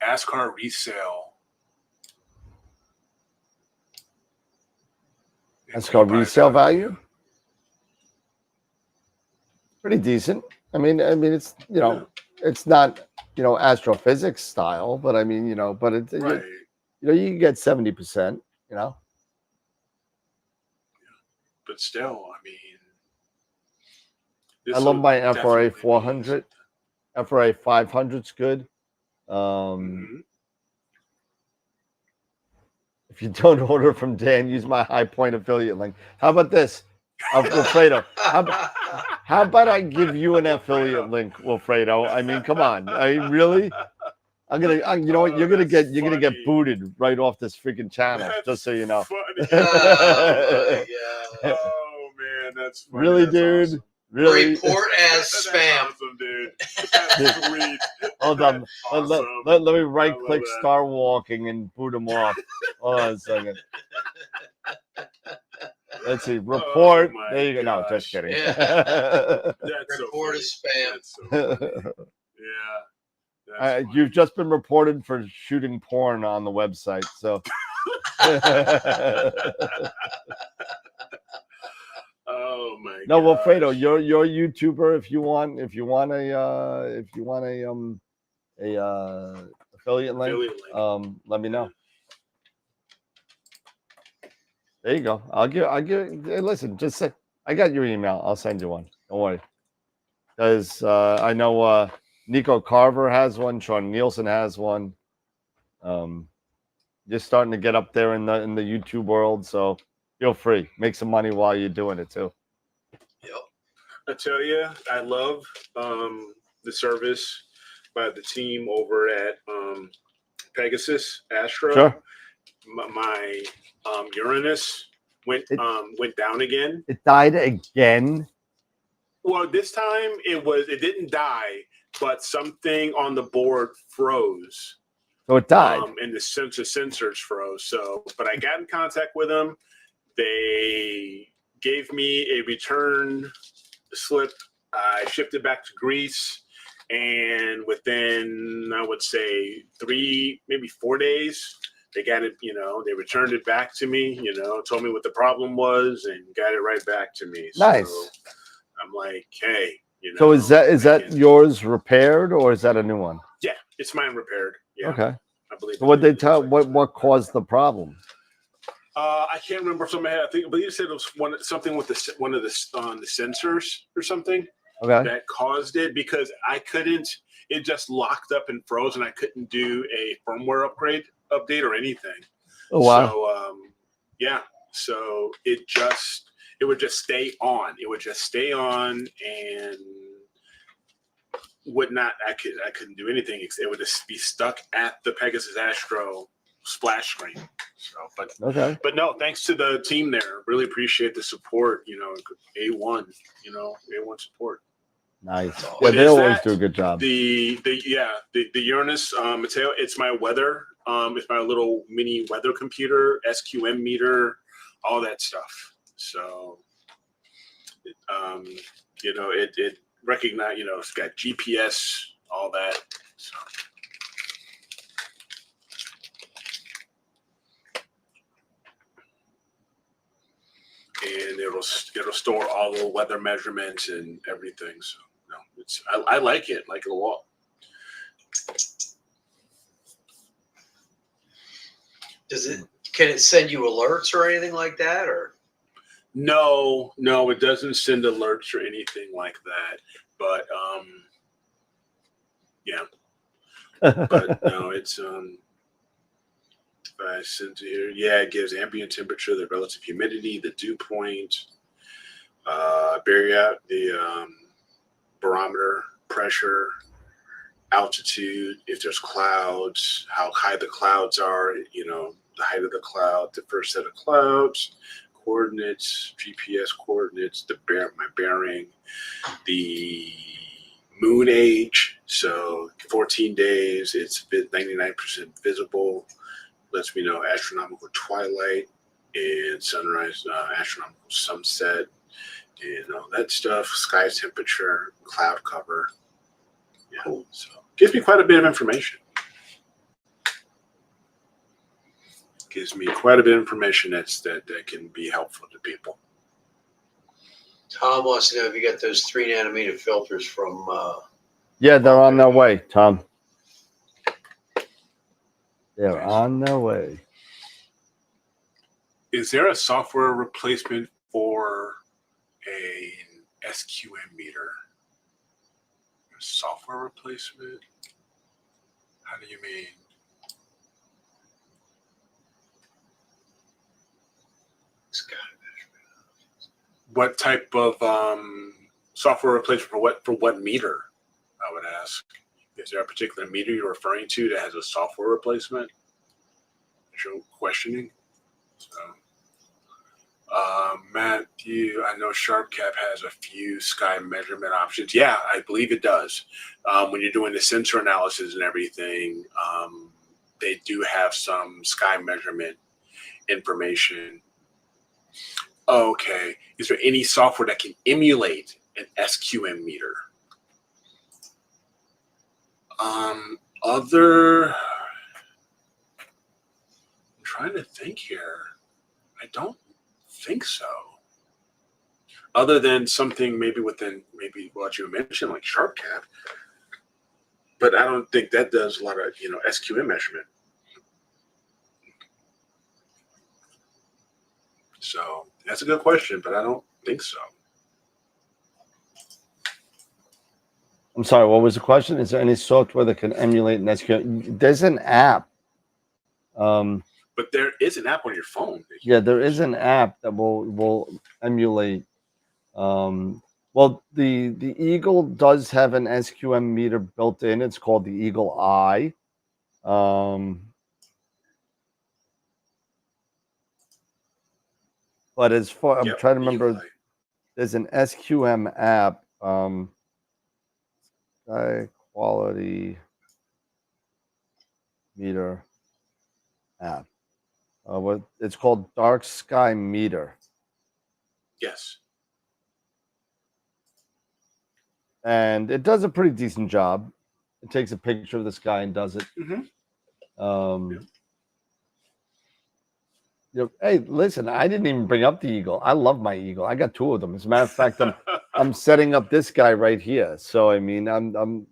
ASCAR resale. ASCAR resale value? Pretty decent. I mean, it's it's not astrophysics style, but I mean, but it's right. you know, you can get 70%, you know. But still, I mean, I love my this'll FRA definitely be 400. FRA 500's good. Mhm. If you don't order from Dan, use my High Point affiliate link. How about this, Wilfredo? How about I give you an affiliate link, Wilfredo? I mean, come on. I mean, really? You know what? You're gonna get booted right off this freaking channel. Just so you know. Funny. Oh man, that's funny. Really, That's dude. awesome. Really? Report as That's spam. awesome, dude. That's sweet. Hold on. Awesome. Let me right I click love that. Star Walking and boot him off. Hold on a second. Let's see. Report. Oh, my there you go. No, just gosh. kidding. Yeah. That's Report so as funny. spam. That's so funny. Yeah. That's funny. You've just been reported for shooting porn on the website. So. Oh my No, gosh. Wilfredo, you're a YouTuber. If you want a affiliate link, let me know. There you go. I'll give. Hey, listen, just say I got your email. I'll send you one. Don't worry. Because I know Nico Carver has one. Sean Nielsen has one. You're starting to get up there in the YouTube world, so feel free. Make some money while you're doing it too. Yep. I tell you, I love the service by the team over at Pegasus Astro. Sure. My Uranus went down again. It died again. Well, this time it didn't die, but something on the board froze. So it died. And the sensors froze. So, but I got in contact with them. They gave me a return slip. I shipped it back to Greece, and within, I would say, 3, maybe 4 days, they got it. You know, they returned it back to me. You know, told me what the problem was, and got it right back to me. Nice. So I'm like, hey, you know. So is that yours repaired, or is that a new one? Yeah, it's mine repaired. Yeah. Okay. I believe. So what they tell? What caused the problem? I can't remember off the top of my head. I believe you said it was something with one of the sensors or something. Okay. That caused it, because I couldn't. It just locked up and froze, and I couldn't do a firmware update or anything. Oh wow. So yeah. So it would just stay on. It would just stay on and would not. I couldn't do anything. It would just be stuck at the Pegasus Astro splash screen. So, but no, thanks to the team there. Really appreciate the support. You know, A1. You know, A1 support. Nice. Yeah, they always do a good job. The Uranus, Mateo. It's my weather. It's my little mini weather computer, SQM meter, all that stuff. So, you know, it recognize. You know, it's got GPS, all that. So. And it'll store all the weather measurements and everything. So no, I like it a lot. Can it send you alerts or anything like that, or? No, it doesn't send alerts or anything like that. But yeah. But no, it's I sent it here. Yeah, it gives ambient temperature, the relative humidity, the dew point, the barometer, pressure, altitude, if there's clouds, how high the clouds are, you know, the height of the cloud, the first set of clouds, coordinates, GPS coordinates, my bearing, the moon age. So 14 days, it's 99% visible. Lets me know astronomical twilight and sunrise, astronomical sunset, and all that stuff. Sky temperature, cloud cover. Yeah, cool. So gives me quite a bit of information. Gives me quite a bit of information that can be helpful to people. Tom wants to know if you got those 3 nanometer filters from. Yeah, they're on their way, Tom. They're on their way. Is there a software replacement for an SQM meter? A software replacement? How do you mean? What type of software replacement for what meter? I would ask. Is there a particular meter you're referring to that has a software replacement? You're questioning. So, Matthew, I know SharpCap has a few sky measurement options. Yeah, I believe it does. When you're doing the sensor analysis and everything, they do have some sky measurement information. Okay. Is there any software that can emulate an SQM meter? I'm trying to think here. I don't think so. Other than something maybe within what you mentioned, like SharpCap. But I don't think that does a lot of, SQM measurement. So that's a good question, but I don't think so. I'm sorry, what was the question? Is there any software that can emulate an SQM? There's an app. But there is an app on your phone. Yeah, there is an app that will emulate. Well, the Eagle does have an SQM meter built in. It's called the Eagle Eye. But as far, I'm trying to remember, there's an SQM app. Sky quality meter app. What it's called, Dark Sky Meter. Yes. And it does a pretty decent job. It takes a picture of the sky and does it. Mm-hmm. Hey, listen, I didn't even bring up the Eagle. I love my Eagle. I got two of them. As a matter of fact, I'm setting up this guy right here. So I mean,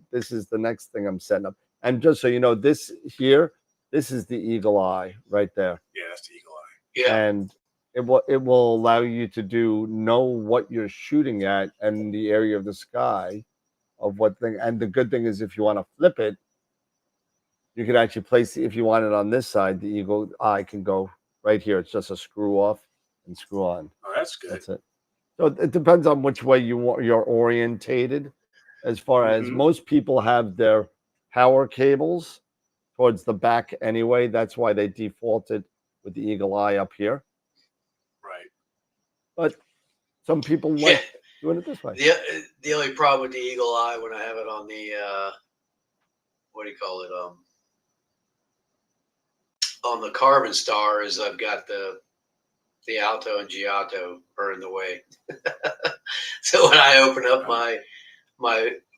this is the next thing I'm setting up. And just so you know, this is the Eagle Eye right there. Yeah, that's the Eagle Eye. Yeah. And it will allow you to know what you're shooting at and the area of the sky of what thing. And the good thing is, if you want to flip it, you could actually place if you want it on this side, the Eagle Eye can go right here. It's just a screw off and screw on. Oh, that's good. That's it. So it depends on which way you're orientated. As far as most people have their power cables towards the back anyway. That's why they defaulted with the Eagle Eye up here. Right. But some people like doing it this way. The only problem with the Eagle Eye when I have it on the what do you call it? On the Carbon Star is I've got the Alto and Giotto are in the way. So when I open up my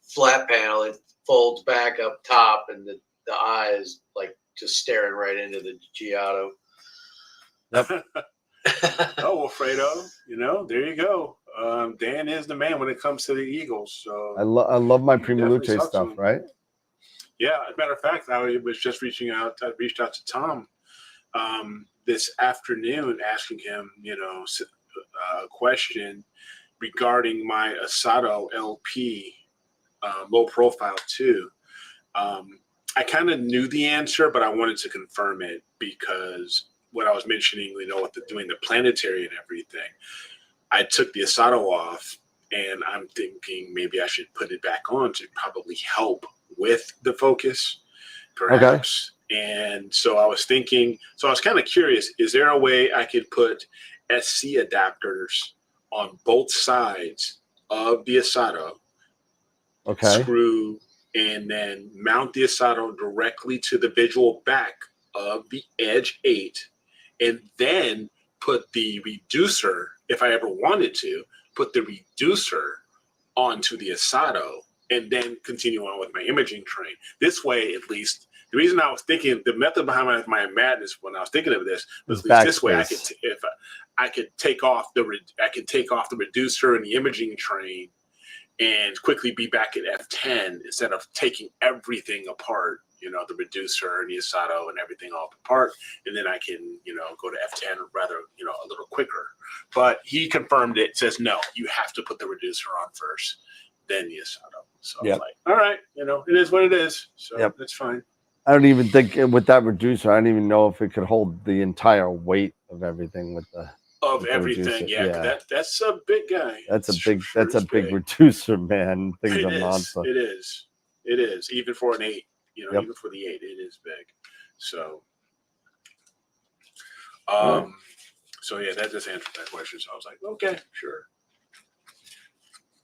flat panel, it folds back up top, and the eye is like just staring right into the Giotto. Yep. Oh, Fredo, there you go. Dan is the man when it comes to the Eagles. So I love my Prima Luce stuff, right? Yeah, as a matter of fact, I was just reaching out. I reached out to Tom this afternoon, asking him, a question regarding my Asato LP low profile 2. I kind of knew the answer, but I wanted to confirm it because what I was mentioning, with doing the planetary and everything, I took the Asato off, and I'm thinking maybe I should put it back on to probably help with the focus, perhaps. Okay. And so I was thinking, I was kind of curious, is there a way I could put SC adapters on both sides of the Asato, screw, and then mount the Asato directly to the visual back of the Edge 8, and then put the reducer, if I ever wanted to, put the reducer onto the Asato, and then continue on with my imaging train. This way, at least, the reason I was thinking, the method behind my madness when I was thinking of this was at least this way, I could take off the reducer and the imaging train, and quickly be back at F10 instead of taking everything apart, the reducer and the Asato and everything all apart, and then I can, go to F10 rather, a little quicker. But he confirmed it, says, no, you have to put the reducer on first, then the Asato. So I was like, all right, it is what it is. So that's fine. I don't even think with that reducer, I don't even know if it could hold the entire weight of everything with the everything. Yeah. That's a big guy. That's a big reducer, man. Thing's a monster. It is. Even for an 8, even for the 8, it is big. So so yeah, that just answered that question. So I was like, okay, sure.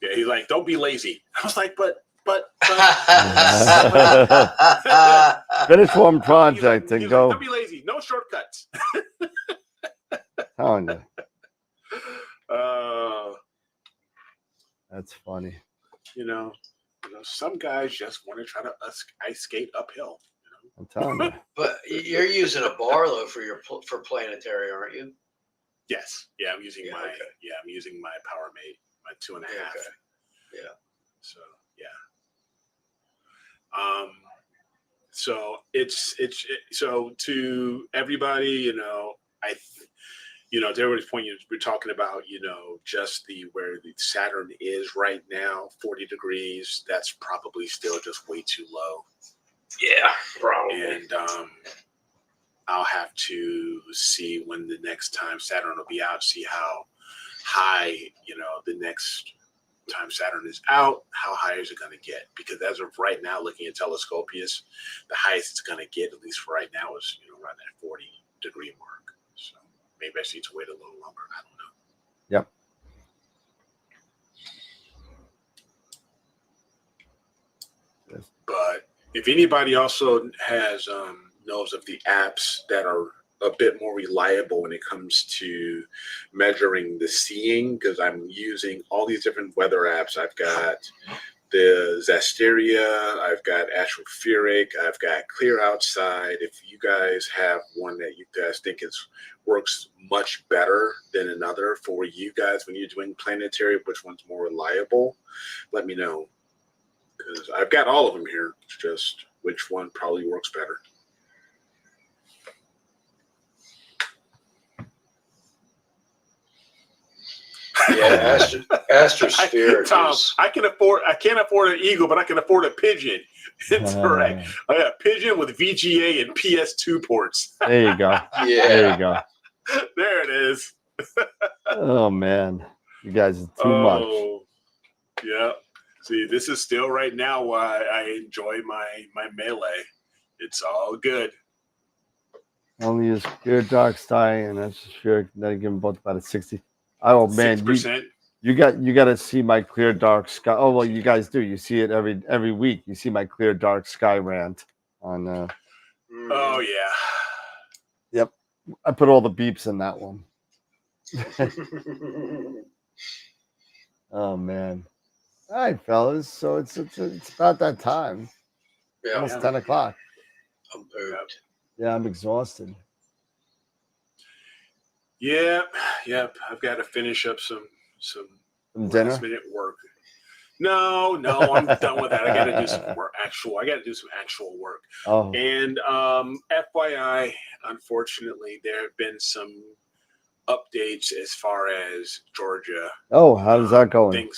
Yeah, he's like, don't be lazy. I was like, but finish one project and go. Like, don't be lazy. No shortcuts. Telling you. That's funny. Some guys just want to try to ice skate uphill. I'm telling you. But you're using a bar though for planetary, aren't you? Yes. Yeah, I'm using I'm using my PowerMate, my 2.5. Okay. Yeah. So so it's so to everybody, to everybody's point, we're talking about, just where the Saturn is right now, 40 degrees. That's probably still just way too low. Yeah, probably. And I'll have to see when the next time Saturn will be out, see how high, the next time Saturn is out, how high is it going to get? Because as of right now, looking at Telescopius, the highest it's going to get, at least for right now, is around that 40 degree mark. So maybe I need to wait a little longer. I don't know. Yep. But if anybody also has knows of the apps that are a bit more reliable when it comes to measuring the seeing, because I'm using all these different weather apps. I've got the Zasteria, I've got Astrophyric, I've got Clear Outside. If you guys have one that you guys think works much better than another for you guys when you're doing planetary, which one's more reliable, let me know. Because I've got all of them here. It's just which one probably works better. Yeah, Astrosphere. Tom, I can't afford an eagle, but I can afford a pigeon. It's correct. I got a pigeon with VGA and PS2 ports. There you go. Yeah. There you go. There it is. Oh man, you guys are too much. Yeah. See, this is still right now why I enjoy my melee. It's all good. Only use Clear Dark Sky and Astrophyric. Then give them both about a 60. Oh man, 6%. you got to see my Clear Dark Sky. Oh well, you guys do. You see it every week. You see my Clear Dark Sky rant on. Oh yeah. Yep, I put all the beeps in that one. Oh man. All right, fellas. So it's about that time. Yeah. Almost 10 o'clock. I'm pooped. Yeah, I'm exhausted. Yep. I've got to finish up some dinner. Last minute work. No, I'm done with that. I got to do some work. I got to do some actual work. Oh. And FYI, unfortunately, there have been some updates as far as Georgia. Oh, how's that going?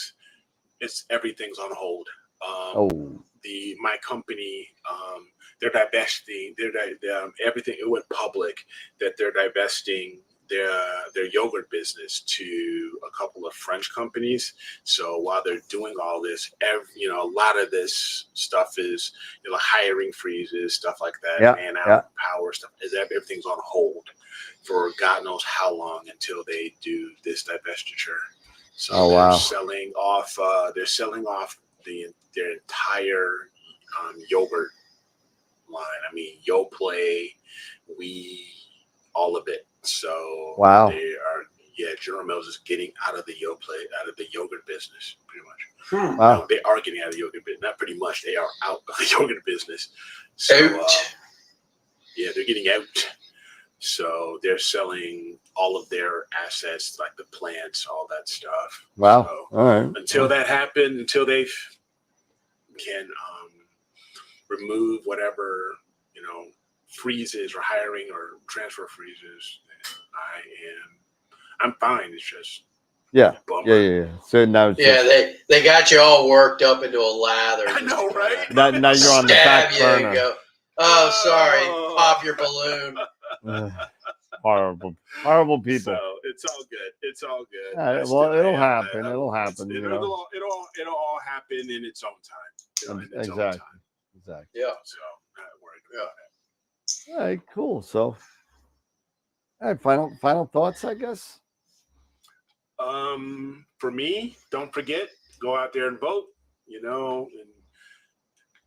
Everything's on hold. My company, they're divesting. Everything. It went public that they're divesting their yogurt business to a couple of French companies. So while they're doing all this, a lot of this stuff is hiring freezes, stuff like that, power stuff. Everything's on hold for God knows how long until they do this divestiture. So they're selling off. They're selling off their entire yogurt line. I mean, Yoplait, all of it. So they are. Yeah, General Mills is getting out of the yogurt business, pretty much. Wow. They are getting out of the yogurt business. Not pretty much. They are out of the yogurt business. So, they're getting out. So they're selling all of their assets, like the plants, all that stuff. Wow. So all right. Until that happens, until they can remove whatever, freezes or hiring or transfer freezes, I'm fine. It's just Yeah. bummer. Yeah. So now it's just, they got you all worked up into a lather. I know, right? now you're on the back burner. You go, oh, sorry, pop your balloon. Horrible people. So it's all good. It's all good. Well, it'll happen. It'll happen. It'll all happen in its own time. In its own time. Exactly. Yeah. So not worried about it. All right. Cool. So, all right. Final thoughts, I guess. For me, don't forget, go out there and vote. And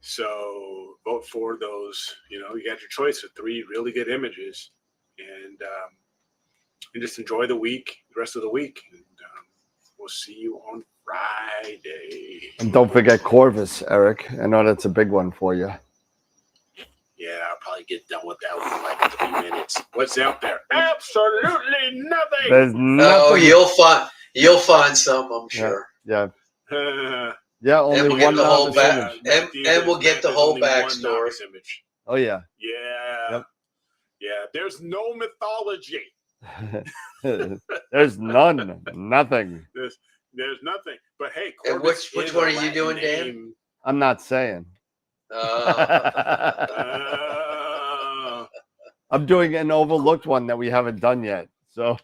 so vote for those. You got your choice of 3 really good images, and just enjoy the rest of the week. And we'll see you on Friday. And don't forget Corvus, Eric. I know that's a big one for you. Yeah, I'll probably get done with that one in like 3 minutes. What's out there? Absolutely nothing. There's nothing. Oh, you'll find some, I'm sure. Yeah. Yeah, only and we'll one get the whole image. and we'll get the whole backstory. Oh yeah. Yeah. Yep. Yeah. There's no mythology. There's none. Nothing. There's nothing. But hey, and which one are you doing, Dan? I'm not saying. I'm doing an overlooked one that we haven't done yet. So.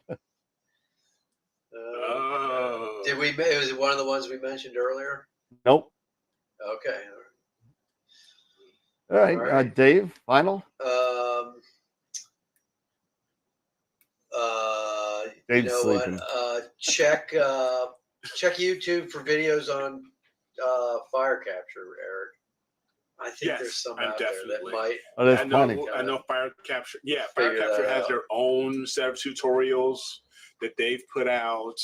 Did we? Was it one of the ones we mentioned earlier? Nope. Okay. All right. Dave, final. Dave's sleeping. Check YouTube for videos on fire capture, Eric. I think there's some out there that might. Oh, there's plenty. I know fire capture. Yeah, fire capture has their own set of tutorials that they've put out,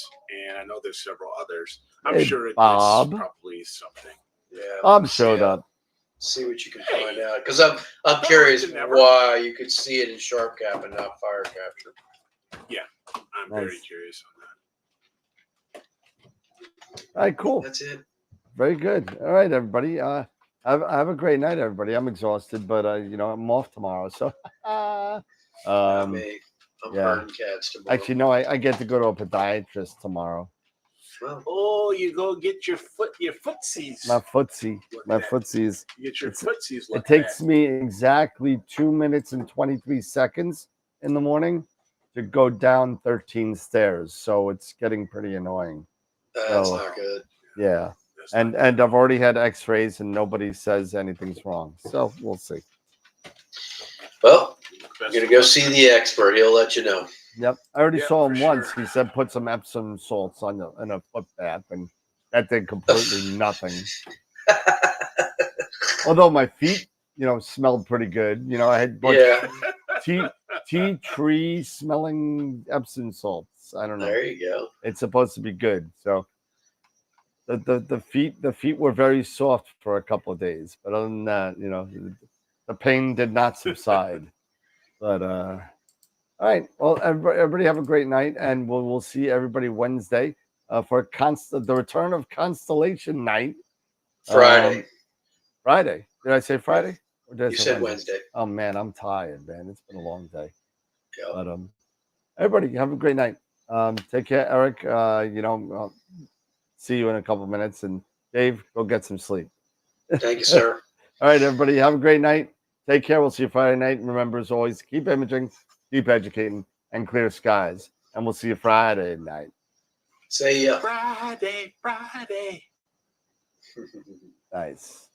and I know there's several others. I'm sure it's probably something. Yeah, Bob showed up. See what you can find out, because I'm curious why you could see it in sharp cap and not fire capture. Yeah, I'm very curious on that. All right, cool. That's it. Very good. All right, everybody. Have a great night, everybody. I'm exhausted, but I'm off tomorrow, so. I'm herding cats tomorrow. Actually, no, I get to go to a podiatrist tomorrow. Well, you go get your footsies. My footsies. You get your footsies. It takes me exactly 2 minutes and 23 seconds in the morning to go down 13 stairs, so it's getting pretty annoying. That's not good. Yeah, and I've already had X-rays, and nobody says anything's wrong, so we'll see. Well, you're going to go see the expert. He'll let you know. Yep. I already saw him once. He said put some Epsom salts in a foot bath, and that did completely nothing. Although my feet, smelled pretty good. I had tea tree smelling Epsom salts. I don't know. There you go. It's supposed to be good. So the feet were very soft for a couple of days, but other than that, the pain did not subside. But all right. Well, everybody have a great night, and we'll see everybody Wednesday for the return of Constellation Night. Friday. Friday. Did I say Friday? Or did I you say said Wednesday. Oh man, I'm tired, man. It's been a long day. Yep. But everybody have a great night. Take care, Eric. I'll see you in a couple of minutes, and Dave, go get some sleep. Thank you, sir. All right, everybody, have a great night. Take care. We'll see you Friday night. And remember, as always, keep imaging, keep educating, and clear skies. And we'll see you Friday night. See ya. Friday. Nice.